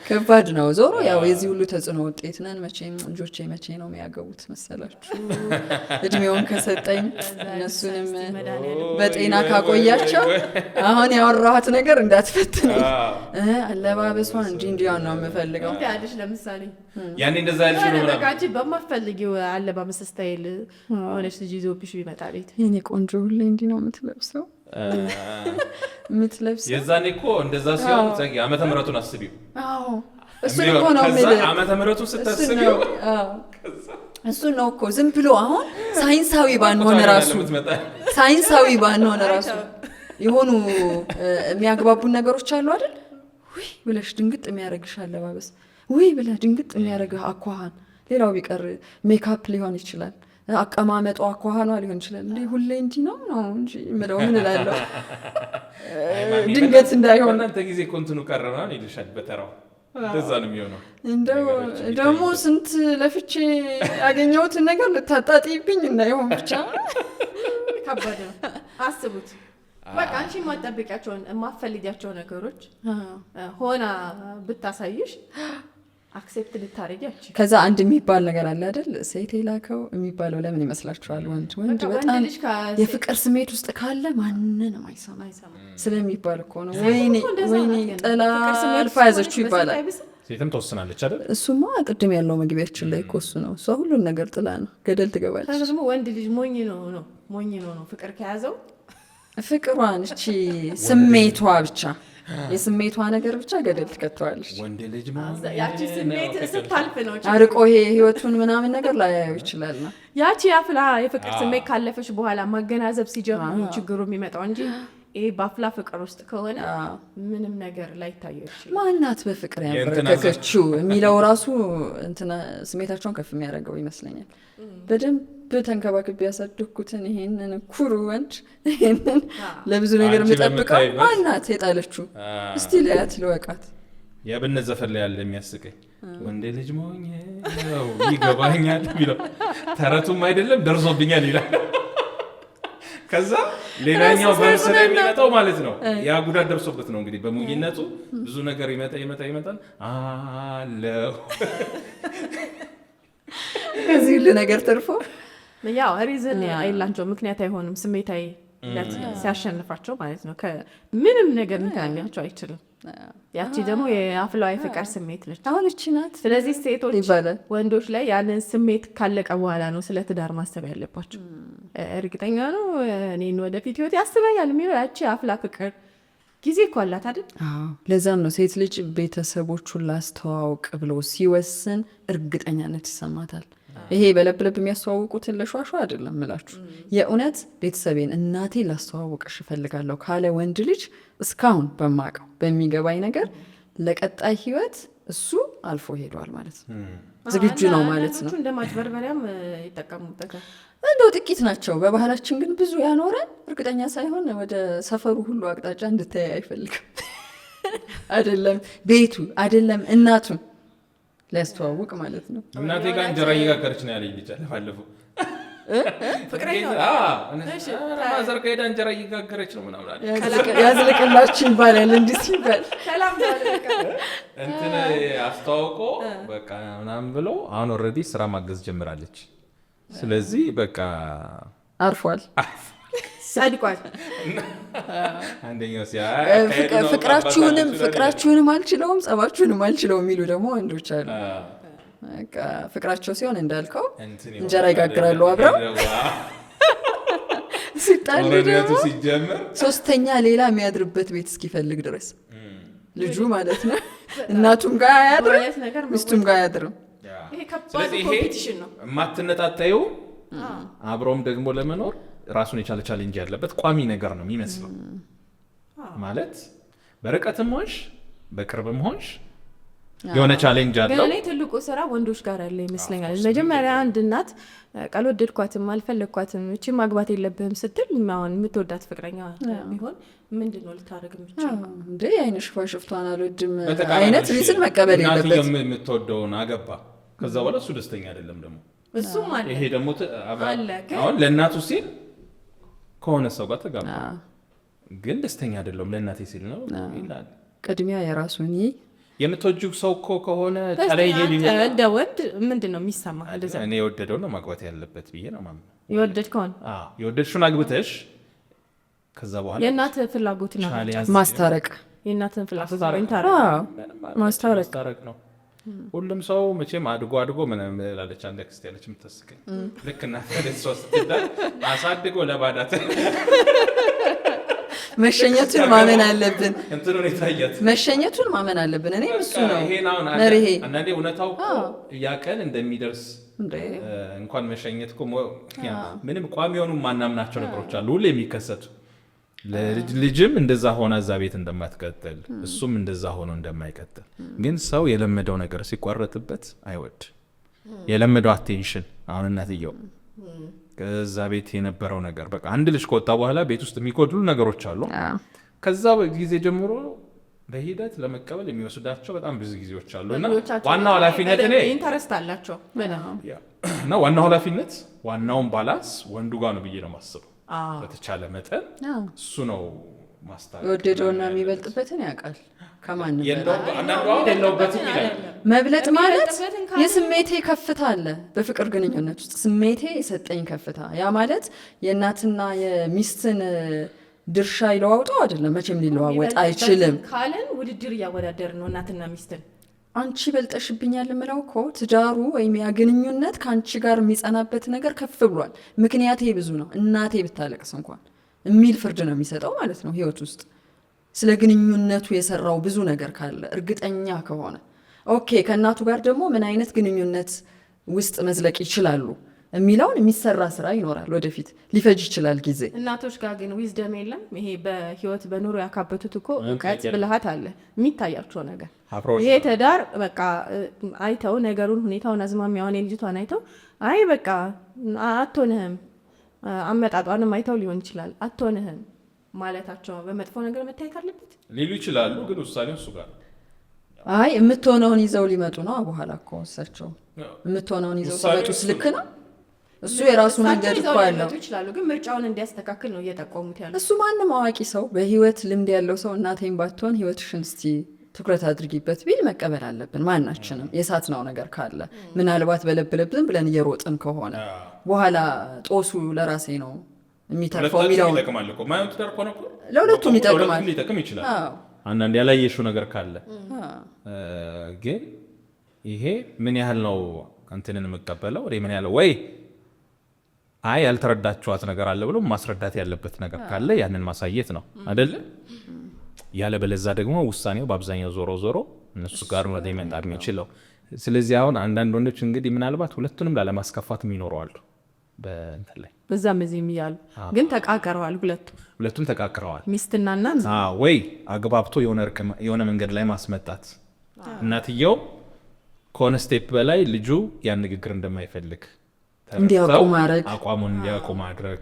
ከባድ ነው። ዞሮ ያው የዚህ ሁሉ ተጽዕኖ ውጤት ነን። መቼም ልጆቼ መቼ ነው የሚያገቡት መሰላችሁ? እድሜውን ከሰጠኝ እነሱንም በጤና ካቆያቸው አሁን ያወራኋት ነገር እንዳትፈትነኝ። አለባበሷን እንዲያውን ነው የምፈልገው። ያለሽ ለምሳሌ ያኔ እንደዛ ያለሽ ነው በቃ በማፈልጊው አለባበስ ስታይል ሆነሽ ልጅ ይዞብሽ ቢመጣ ቤት የኔ ቆንጆ ሁሌ እንዲህ ነው የምትለብሰው የምትለብሰው። የዛኔ እኮ እንደዛ ሲሆን ዓመተ ምሕረቱን አስቢው። አዎ እሱን እኮ ነው የምልህ። ዓመተ ምሕረቱን ስታስቢው እሱን ነው እኮ ዝም ብሎ አሁን ሳይንሳዊ ባንሆን ራሱ የሆኑ የሚያግባቡን ነገሮች አሉ አይደል? ውይ ብለሽ ድንግጥ የሚያደርግሽ አለባበስ፣ ውይ ብለህ ድንግጥ የሚያደርግህ አኳኋን፣ ሌላው ቢቀር ሜካፕ ሊሆን ይችላል፣ አቀማመጧ አኳኋኗ ሊሆን ይችላል። እንዴ ሁሌ እንዲህ ነው እንጂ የምለው ምን እላለሁ? ድንገት እንዳይሆን እናንተ ጊዜ ኮንትኑ ቀረናል ይልሻል በተራው። እንደዛ ነው የሚሆነው። እንደው ደግሞ ስንት ለፍቼ ያገኘሁትን ነገር ልታጣጥይብኝ እንዳይሆን ብቻ ከባድ ነው። አስቡት በቃ አንቺ የማትጠብቂያቸውን የማትፈልጊያቸው ነገሮች ሆና ብታሳይሽ አክሴፕት ልታረጊያች። ከዛ አንድ የሚባል ነገር አለ አይደል? ሴት የላከው የሚባለው ለምን ይመስላችኋል? ወንድ በጣም የፍቅር ስሜት ውስጥ ካለ ማንንም አይሰማ ስለሚባል እኮ ነው። ወይኔ ጥላ አልፋ ያዘችው ይባላል። ሴትም ተወስናለች አይደል? እሱማ ቅድም ያለው መግቢያችን ላይ እኮ እሱ ነው። እሷ ሁሉን ነገር ጥላ ነው ገደል ትገባለች። ደግሞ ወንድ ልጅ ሞኝ ነው ፍቅር ከያዘው ፍቅሯን እቺ ስሜቷ ብቻ የስሜቷ ነገር ብቻ ገደል ትከተዋለች። ወንድ ልጅ ያቺ ስሜት ስታልፍ ነው አርቆ ይሄ ህይወቱን ምናምን ነገር ላያየው ይችላል። ነው ያቺ ያፍላ የፍቅር ስሜት ካለፈች በኋላ ማገናዘብ ሲጀምሩ ችግሩ የሚመጣው እንጂ ይሄ ባፍላ ፍቅር ውስጥ ከሆነ ምንም ነገር ላይታየው ይችላል። ማናት በፍቅር ያበረከከችው የሚለው ራሱ እንትና ስሜታቸውን ከፍ የሚያደርገው ይመስለኛል። በደንብ ተንከባክቤ ያሳደግኩትን ይሄንን ኩሩ ወንድ ይሄንን ለብዙ ነገር የምጠብቀው ማናት የጣለችው? እስቲ ለያት ልወቃት። የአብነት ዘፈን ላይ ያለ የሚያስቀኝ ወንድ ልጅ ሞኝ ነው ይገባኛል የሚለው ተረቱም አይደለም ደርሶብኛል ይላል። ከዛ ሌላኛው በምስል የሚመጣው ማለት ነው ያ ጉዳት ደርሶበት ነው እንግዲህ በሙኝነቱ ብዙ ነገር ይመጣል አለው። ከዚህ ሁሉ ነገር ተርፎ ያው ሪዝን አይላቸው ምክንያት አይሆንም። ስሜታዊ ሲያሸንፋቸው ማለት ነው። ከምንም ነገር እንታያቸው አይችልም። ያቺ ደግሞ የአፍላዋ የፍቅር ስሜት ነች። አሁን እቺ ናት። ስለዚህ ሴቶች ይባላል ወንዶች ላይ ያንን ስሜት ካለቀ በኋላ ነው ስለ ትዳር ማሰብ ያለባቸው። እርግጠኛ ነው እኔን ወደፊት ህይወት ያስበኛል የሚለው ያቺ አፍላ ፍቅር ጊዜ እኮ አላት አይደል? ለዛም ነው ሴት ልጅ ቤተሰቦቹን ላስተዋውቅ ብሎ ሲወስን እርግጠኛነት ይሰማታል። ይሄ በለብለብ የሚያስተዋውቁትን ለሿሿ አይደለም ምላችሁ። የእውነት ቤተሰቤን እናቴ ላስተዋውቅሽ እፈልጋለሁ ካለ ወንድ ልጅ እስካሁን በማቀው በሚገባኝ ነገር ለቀጣይ ህይወት እሱ አልፎ ሄዷል ማለት ነው። ዝግጁ ነው ማለት ነው። እንደ ማጭበርበሪያም ይጠቀሙበታል። እንደው ጥቂት ናቸው። በባህላችን ግን ብዙ ያኖረን እርግጠኛ ሳይሆን ወደ ሰፈሩ ሁሉ አቅጣጫ እንድታይ አይፈልግም። አይደለም ቤቱ አይደለም እናቱን ሊያስተዋውቅ ማለት ነው። እናቴ ጋር እንጀራ እየጋገረች ነው ያለኝ ልጅ ባለፈው ማዘር ከሄዳ እንጀራ እየጋገረች ነው ምናምን ያዝልቅላችሁ ይባላል። እንዲህ ሲባል እንትን አስተዋውቆ በቃ ምናምን ብሎ አሁን ኦልሬዲ ስራ ማገዝ ጀምራለች። ስለዚህ በቃ አርፏል፣ ጸድቋል። አንደኛው ፍቅራችሁንም አልችለውም ጸባችሁንም አልችለውም የሚሉ ደግሞ ወንዶች አሉ። ፍቅራቸው ሲሆን እንዳልከው እንጀራ ይጋግራሉ አብረው፣ ሲጣሉ ደግሞ ሶስተኛ ሌላ የሚያድርበት ቤት እስኪፈልግ ድረስ ልጁ ማለት ነው። እናቱም ጋር አያድርም፣ ሚስቱም ጋር አያድርም። ስለዚህ ይሄ የማትነጣጣዩ አብረውም ደግሞ ለመኖር ራሱን የቻለ ቻሌንጅ ያለበት ቋሚ ነገር ነው የሚመስለው። ማለት በርቀትም ሆንሽ በቅርብም ሆንሽ የሆነ ቻሌንጅ አለው። ግን ትልቁ ስራ ወንዶች ጋር ያለ ይመስለኛል። መጀመሪያ አንድ እናት ካልወደድኳትም አልፈለግኳትም እቺ ማግባት የለብህም ስትል አሁን የምትወዳት ፍቅረኛ ቢሆን ምንድነው ልታደርግ የምትችለው? እንደ አይነ ሽፋሽፍቷን አልወድም አይነት ሪዝን መቀበል የለበት። የምትወደውን አገባ ከዛ በኋላ እሱ ደስተኛ አይደለም ደግሞ እሱም አለ። ይሄ ደግሞ አሁን ለእናቱ ሲል ከሆነ ሰው ጋር ተጋባ ግን ደስተኛ አይደለም ለእናቴ ሲል ነው ይላል። ቅድሚያ የራሱን የምትወጂው ሰው እኮ ከሆነ ተለየ ሊሆን እንደ ወንድ ምንድነው የሚሰማ? እኔ የወደደው ነው ማግባት ያለበት ብዬ ነው ማምነው። የወደድከውን የወደድሽውን አግብተሽ ከዛ በኋላ የእናት ፍላጎት ነው ማስታረቅ፣ የእናትን ፍላጎት ማስታረቅ ነው። ሁሉም ሰው መቼም አድጎ ምንም ላለች አንድ አክስት ያለች የምታስቀኝ ልክ እናት ሶስት ትዳር አሳድጎ ለባዳት መሸኘቱን ማመን አለብን። እንትኑን የታያት መሸኘቱን ማመን አለብን። እኔ እሱ ነው መርሄ። አንዳንዴ እውነታው እኮ እያቀን እንደሚደርስ እንኳን መሸኘት እኮ ምንም ቋሚ የሆኑ ማናምናቸው ነገሮች አሉ ሁሌ የሚከሰቱ። ልጅም እንደዛ ሆነ እዛ ቤት እንደማትቀጥል እሱም እንደዛ ሆኖ እንደማይቀጥል ግን ሰው የለመደው ነገር ሲቋረጥበት አይወድ። የለመደው አቴንሽን አሁን እናትየው ከዛ ቤት የነበረው ነገር በቃ አንድ ልጅ ከወጣ በኋላ ቤት ውስጥ የሚጎድሉ ነገሮች አሉ። ከዛ ጊዜ ጀምሮ በሂደት ለመቀበል የሚወስዳቸው በጣም ብዙ ጊዜዎች አሉ እና ዋናው ኃላፊነት ኢንተረስት አላቸው እና ዋናው ኃላፊነት ዋናውን ባላንስ ወንዱ ጋር ነው ብዬ ነው የማስበው። በተቻለ መጠን እሱ ነው ማስታረቅ። የወደደውና የሚበልጥበትን ያውቃል። ከማንም መብለጥ ማለት የስሜቴ ከፍታ አለ። በፍቅር ግንኙነት ውስጥ ስሜቴ የሰጠኝ ከፍታ፣ ያ ማለት የእናትና የሚስትን ድርሻ ይለዋውጠው አይደለም። መቼም ሊለዋወጥ አይችልም ካለን ውድድር እያወዳደር ነው እናትና ሚስትን። አንቺ በልጠሽብኛል የምለው እኮ ትዳሩ ወይም ያ ግንኙነት ከአንቺ ጋር የሚጸናበት ነገር ከፍ ብሏል። ምክንያቴ ብዙ ነው፣ እናቴ ብታለቅስ እንኳን የሚል ፍርድ ነው የሚሰጠው ማለት ነው። ህይወት ውስጥ ስለ ግንኙነቱ የሰራው ብዙ ነገር ካለ እርግጠኛ ከሆነ ኦኬ፣ ከእናቱ ጋር ደግሞ ምን አይነት ግንኙነት ውስጥ መዝለቅ ይችላሉ የሚለውን የሚሰራ ስራ ይኖራል። ወደፊት ሊፈጅ ይችላል ጊዜ። እናቶች ጋር ግን ዊዝደም የለም። ይሄ በህይወት በኑሮ ያካበቱት እኮ እውቀት ብልሃት አለ የሚታያቸው ነገር። ይሄ ትዳር በቃ አይተው ነገሩን፣ ሁኔታውን፣ አዝማሚያውን የልጅቷን አይተው አይ በቃ አትሆንህም፣ አመጣጧንም አይተው ሊሆን ይችላል አትሆንህም ማለታቸው በመጥፎ ነገር መታየት አለበት ሊሉ ይችላሉ። ግን ውሳኔው እሱ ጋር አይ የምትሆነውን ይዘው ሊመጡ ነው። በኋላ እኮ እሳቸው የምትሆነውን ይዘው ሲመጡ ልክ ነው። እሱ የራሱ መንገድ እኮ ያለው ይችላሉ። ግን ምርጫውን እንዲያስተካክል ነው እየጠቆሙት ያለው። እሱ ማንም አዋቂ ሰው በህይወት ልምድ ያለው ሰው እናቴን ባትሆን ህይወትሽን እስቲ ትኩረት አድርጊበት ቢል መቀበል አለብን። ማናችንም የሳት ነው ነገር ካለ ምናልባት በለብለብን ብለን እየሮጥን ከሆነ በኋላ ጦሱ ለራሴ ነው የሚተርፈው የሚለው ይጠቅማል እኮ ማየት ትዳር እኮ ነው ለሁለቱም ይጠቅማል። ሊጠቅም ይችላል አንዳንድ ያላየሽው ነገር ካለ ግን ይሄ ምን ያህል ነው እንትንን የምቀበለው ምን ያህል ወይ አይ ያልተረዳችኋት ነገር አለ ብሎ ማስረዳት ያለበት ነገር ካለ ያንን ማሳየት ነው አይደል? ያለ በለዛ ደግሞ ውሳኔው በአብዛኛው ዞሮ እነሱ ጋር ነው ሊመጣ የሚችለው። ስለዚህ አሁን አንዳንድ ወንዶች እንግዲህ ምናልባት ሁለቱንም ላለማስከፋት የሚኖረዋሉ በእንትን ላይ በዛም እዚህም እያሉ ግን ተቃቅረዋል። ሁለቱም ተቃቅረዋል። ሚስትና እናት ወይ አግባብቶ የሆነ መንገድ ላይ ማስመጣት እናትየው ከሆነ ስቴፕ በላይ ልጁ ያን ንግግር እንደማይፈልግ አቋሙን እንዲያውቁ ማድረግ።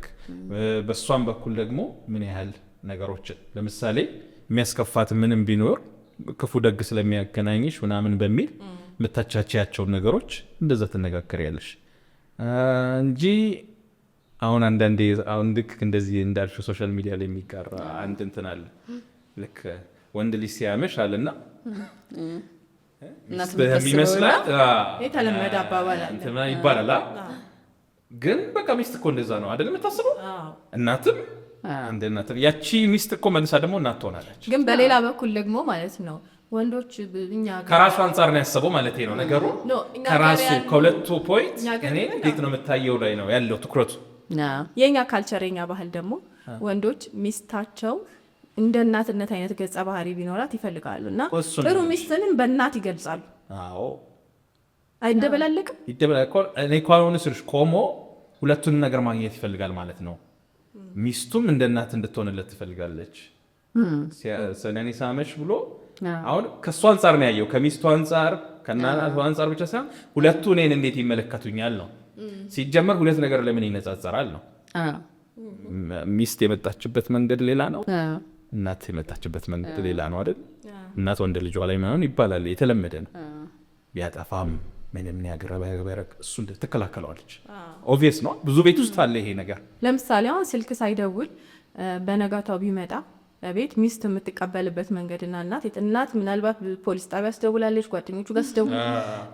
በእሷም በኩል ደግሞ ምን ያህል ነገሮችን ለምሳሌ የሚያስከፋት ምንም ቢኖር ክፉ ደግ ስለሚያገናኝሽ ምናምን በሚል የምታቻቻያቸውን ነገሮች እንደዛ ትነጋገሪያለሽ እንጂ አሁን አንዳንዴ አሁን ልክ እንደዚህ እንዳልሽው ሶሻል ሚዲያ ላይ የሚጋራ አንድ እንትን አለ። ልክ ወንድ ልጅ ሲያመሽ አለና የሚመስላት የተለመደ አባባል እንትና ይባላል። ግን በቃ ሚስት እኮ እንደዛ ነው አይደል የምታስበው? እናትም እንደ እናት ያቺ ሚስት እኮ መልሳ ደግሞ እናት ትሆናለች። ግን በሌላ በኩል ደግሞ ማለት ነው ወንዶች እኛ ከራሱ አንጻር ነው ያሰበው ማለት ነው ነገሩ። ከራሱ ከሁለቱ ፖይንት እኔ እንዴት ነው የምታየው ላይ ነው ያለው ትኩረቱ። የኛ ካልቸር የኛ ባህል ደግሞ ወንዶች ሚስታቸው እንደ እናትነት አይነት ገጸ ባህሪ ቢኖራት ይፈልጋሉ እና ጥሩ ሚስትንም በእናት ይገልጻሉ። አዎ አይደበላለቅም። ይደበላለቅ እኔ ኳሉን ስልሽ ቆሞ ሁለቱን ነገር ማግኘት ይፈልጋል ማለት ነው። ሚስቱም እንደ እናት እንድትሆንለት ትፈልጋለች። ስለኔ ሳመሽ ብሎ አሁን ከሷ አንጻር ነው ያየው፣ ከሚስቱ አንጻር ከናናቱ አንጻር ብቻ ሳይሆን ሁለቱ እኔን እንዴት ይመለከቱኛል ነው። ሲጀመር ሁለት ነገር ለምን ይነጻጸራል ነው። ሚስት የመጣችበት መንገድ ሌላ ነው፣ እናት የመጣችበት መንገድ ሌላ ነው አይደል? እናት ወንድ ልጇ ላይ ምናምን ይባላል፣ የተለመደ ነው። ቢያጠፋም ምንም ያገረበረክ እሱ ትከላከለዋለች። ኦብቪየስ ነው፣ ብዙ ቤት ውስጥ አለ ይሄ ነገር። ለምሳሌ አሁን ስልክ ሳይደውል በነጋታው ቢመጣ ቤት ሚስት የምትቀበልበት መንገድና እናት ምናልባት ፖሊስ ጣቢያ አስደውላለች፣ ጓደኞቹ ጋር አስደውል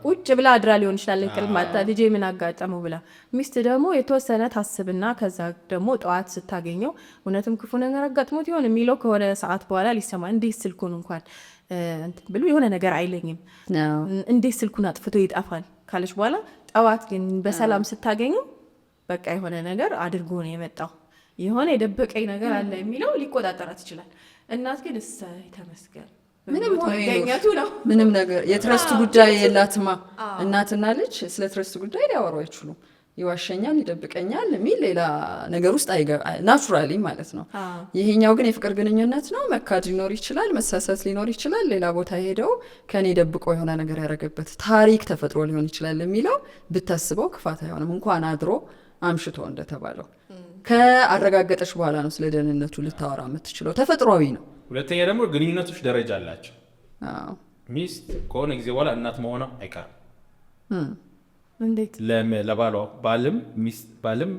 ቁጭ ብላ አድራ ሊሆን ይችላል እንቅልፍ ማጣ ልጄ ምን አጋጠመው ብላ። ሚስት ደግሞ የተወሰነ ታስብና ከዛ ደግሞ ጠዋት ስታገኘው እውነትም ክፉ ነገር አጋጥሞት ይሆን የሚለው ከሆነ ሰዓት በኋላ ሊሰማ እንዴት ስልኩን እንኳን ብሎ የሆነ ነገር አይለኝም እንዴት ስልኩን አጥፍቶ ይጠፋል ካለች በኋላ ጠዋት ግን በሰላም ስታገኘው በቃ የሆነ ነገር አድርጎ ነው የመጣው የሆነ የደበቀኝ ነገር አለ የሚለው ሊቆጣጠራት ይችላል። እናት ግን እሰይ ተመስገን ምንም ነገር የትረስት ጉዳይ የላትማ። እናትና ልጅ ስለ ትረስት ጉዳይ ሊያወሩ አይችሉም። ይዋሸኛል፣ ይደብቀኛል የሚል ሌላ ነገር ውስጥ ናቹራሊ ማለት ነው። ይሄኛው ግን የፍቅር ግንኙነት ነው። መካድ ሊኖር ይችላል፣ መሳሳት ሊኖር ይችላል። ሌላ ቦታ ሄደው ከኔ ደብቆ የሆነ ነገር ያደረገበት ታሪክ ተፈጥሮ ሊሆን ይችላል የሚለው ብታስበው ክፋት አይሆንም። እንኳን አድሮ አምሽቶ እንደተባለው ከአረጋገጠች በኋላ ነው ስለ ደህንነቱ ልታወራ የምትችለው። ተፈጥሯዊ ነው። ሁለተኛ ደግሞ ግንኙነቶች ደረጃ አላቸው። ሚስት ከሆነ ጊዜ በኋላ እናት መሆኗ አይቀርም። እንዴት ለባሏ ባልም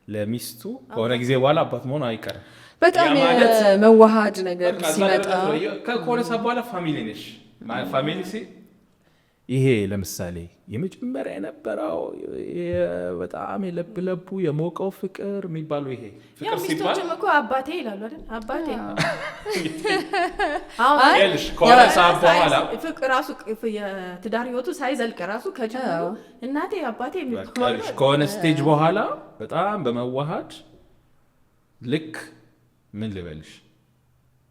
ለሚስቱ ከሆነ ጊዜ በኋላ አባት መሆኗ አይቀርም። በጣም መዋሃድ ነገር ሲመጣ ከሆነ ሰዓት በኋላ ፋሚሊ ነሽ። ፋሚሊ ይሄ ለምሳሌ የመጀመሪያ የነበረው በጣም የለብለቡ የሞቀው ፍቅር የሚባለው ይሄ ፍቅር ሲባል እኮ አባቴ ይላሉ አይደል? አባቴ ከሆነ ሰዓት በኋላ ፍቅር ራሱ የትዳር ህይወቱ ሳይዘልቅ ራሱ ከጀመሩ እናቴ አባቴ ከሆነ ስቴጅ በኋላ በጣም በመዋሃድ ልክ ምን ልበልሽ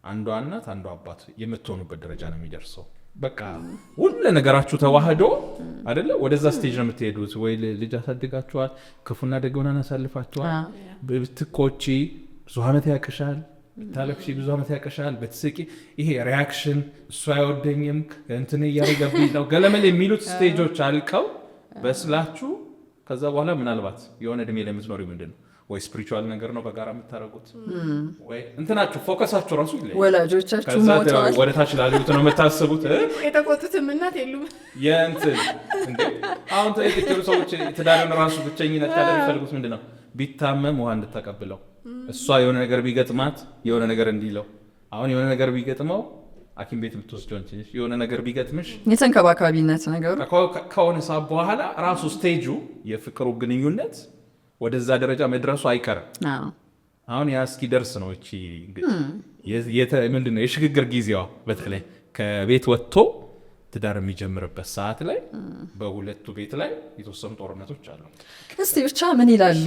አንዷ እናት አንዷ አባት የምትሆኑበት ደረጃ ነው የሚደርሰው። በቃ ሁሉ ነገራችሁ ተዋህዶ አይደለ ወደዛ ስቴጅ ነው የምትሄዱት። ወይ ልጅ አሳድጋችኋል፣ ክፉና ደግና አሳልፋችኋል። ብትቆጪ ብዙ ዓመት ያቀሻል፣ ብታለቅሺ ብዙ ዓመት ያቀሻል። በትስቂ ይሄ ሪያክሽን እሱ አይወደኝም እንትን እያደረገብኝ ነው ገለመል የሚሉት ስቴጆች አልቀው በስላችሁ ከዛ በኋላ ምናልባት የሆነ እድሜ ላይ የምትኖሪ ምንድን ነው ወይ ስፒሪቹዋል ነገር ነው በጋራ የምታረጉት ወይ እንትናችሁ ፎከሳችሁ ራሱ ይለያል። ወላጆቻችሁ ሞተዋል ወደ ታች ላሉት ነው የምታስቡት። የተቆጡትም እናት የሉም የእንትን እንዴ አሁን ተይተሩ ሰዎች ትዳርን ራሱ ብቸኝነት ካለ የሚፈልጉት ምንድን ነው ቢታመም ውሃ እንድታቀብለው፣ እሷ የሆነ ነገር ቢገጥማት የሆነ ነገር እንዲለው። አሁን የሆነ ነገር ቢገጥመው ሐኪም ቤት የምትወስደው እንጂ የሆነ ነገር ቢገጥምሽ የተንከባካቢነት ነገሩ ከሆነ ሰዓት በኋላ ራሱ ስቴጁ የፍቅሩ ግንኙነት ወደዛ ደረጃ መድረሱ አይቀርም። አሁን ያ እስኪደርስ ነው እቺ ምንድነው የሽግግር ጊዜዋ በተለይ ከቤት ወጥቶ ትዳር የሚጀምርበት ሰዓት ላይ በሁለቱ ቤት ላይ የተወሰኑ ጦርነቶች አሉ። እስቲ ብቻ ምን ይላሉ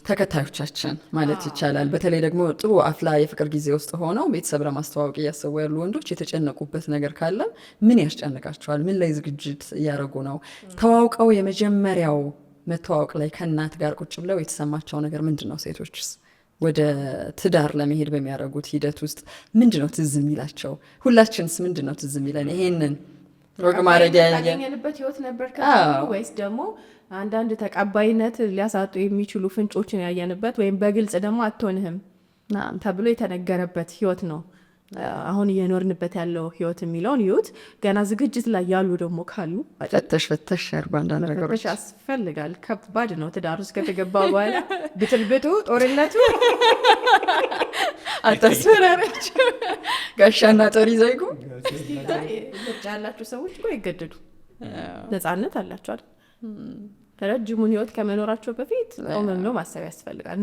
ተከታዮቻችን ማለት ይቻላል። በተለይ ደግሞ ጥሩ አፍላ የፍቅር ጊዜ ውስጥ ሆነው ቤተሰብ ለማስተዋወቅ እያሰቡ ያሉ ወንዶች የተጨነቁበት ነገር ካለ ምን ያስጨንቃቸዋል? ምን ላይ ዝግጅት እያደረጉ ነው? ተዋውቀው የመጀመሪያው መተዋወቅ ላይ ከእናት ጋር ቁጭ ብለው የተሰማቸው ነገር ምንድን ነው? ሴቶችስ ወደ ትዳር ለመሄድ በሚያደርጉት ሂደት ውስጥ ምንድን ነው ትዝ የሚላቸው? ሁላችንስ ምንድን ነው ትዝ የሚለን? ይሄንን ወግ ማድረግ ያገኘንበት ህይወት ነበር ወይስ ደግሞ አንዳንድ ተቀባይነት ሊያሳጡ የሚችሉ ፍንጮችን ያየንበት ወይም በግልጽ ደግሞ አትሆንህም ተብሎ የተነገረበት ህይወት ነው አሁን እየኖርንበት ያለው ህይወት የሚለውን ህይወት ገና ዝግጅት ላይ ያሉ ደግሞ ካሉ ፈተሽ ያርጉ። አንዳንድ ነገሮች ያስፈልጋል። ከባድ ነው ትዳር ውስጥ ከተገባ በኋላ ብጥልብጡ፣ ጦርነቱ አታስፈራረች ጋሻና ጦር ይዘይጉ ምርጫ ያላቸው ሰዎች እኮ ይገደዱ፣ ነፃነት አላቸው አይደል? ረጅሙን ህይወት ከመኖራቸው በፊት ቆም ብሎ ማሰብ ያስፈልጋል።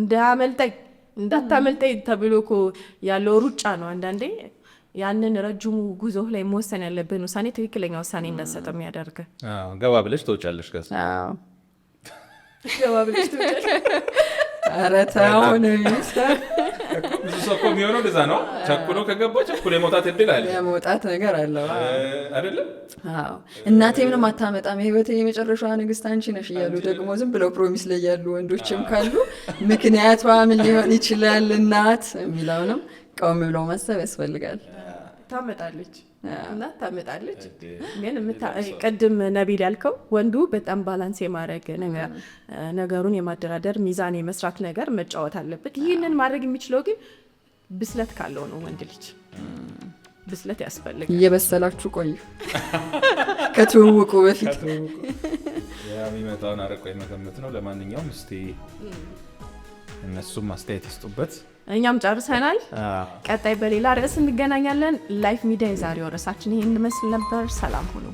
እንዳታመልጠኝ ተብሎ እኮ ያለው ሩጫ ነው። አንዳንዴ ያንን ረጅሙ ጉዞ ላይ መወሰን ያለብን ውሳኔ ትክክለኛ ውሳኔ እንዳሰጠ የሚያደርግ ገባ ብለሽ ትወጫለሽ። ገባ ብለሽ ትወጫለሽ። ኧረ ተው ነው ብዙ ሰው እኮ የሚሆነው እንደዛ ነው። ቸኩሎ ከገባ ቸኩሎ የመውጣት እድል አለ፣ የመውጣት ነገር አለው አይደለም? እናቴ ምንም አታመጣም የህይወቴ የመጨረሻዋ ንግስት አንቺ ነሽ እያሉ ደግሞ ዝም ብለው ፕሮሚስ ላይ ያሉ ወንዶችም ካሉ ምክንያቷ ምን ሊሆን ይችላል እናት የሚለውንም ቆም ብለው ማሰብ ያስፈልጋል። ታመጣለች እናት ታመጣለች። ግን ቅድም ነቢል ያልከው ወንዱ በጣም ባላንስ የማድረግ ነገር ነገሩን የማደራደር ሚዛን የመስራት ነገር መጫወት አለበት። ይህንን ማድረግ የሚችለው ግን ብስለት ካለው ነው። ወንድ ልጅ ብስለት ያስፈልጋል። እየበሰላችሁ ቆዩ ከትውውቁ በፊት የሚመጣውን አርቆ የመገመት ነው። ለማንኛውም እስቲ እነሱም አስተያየት ይስጡበት። እኛም ጨርሰናል። ቀጣይ በሌላ ርዕስ እንገናኛለን። ላይፍ ሚዲያ የዛሬው ርዕሳችን ይህን ይመስል ነበር። ሰላም ሁኑ።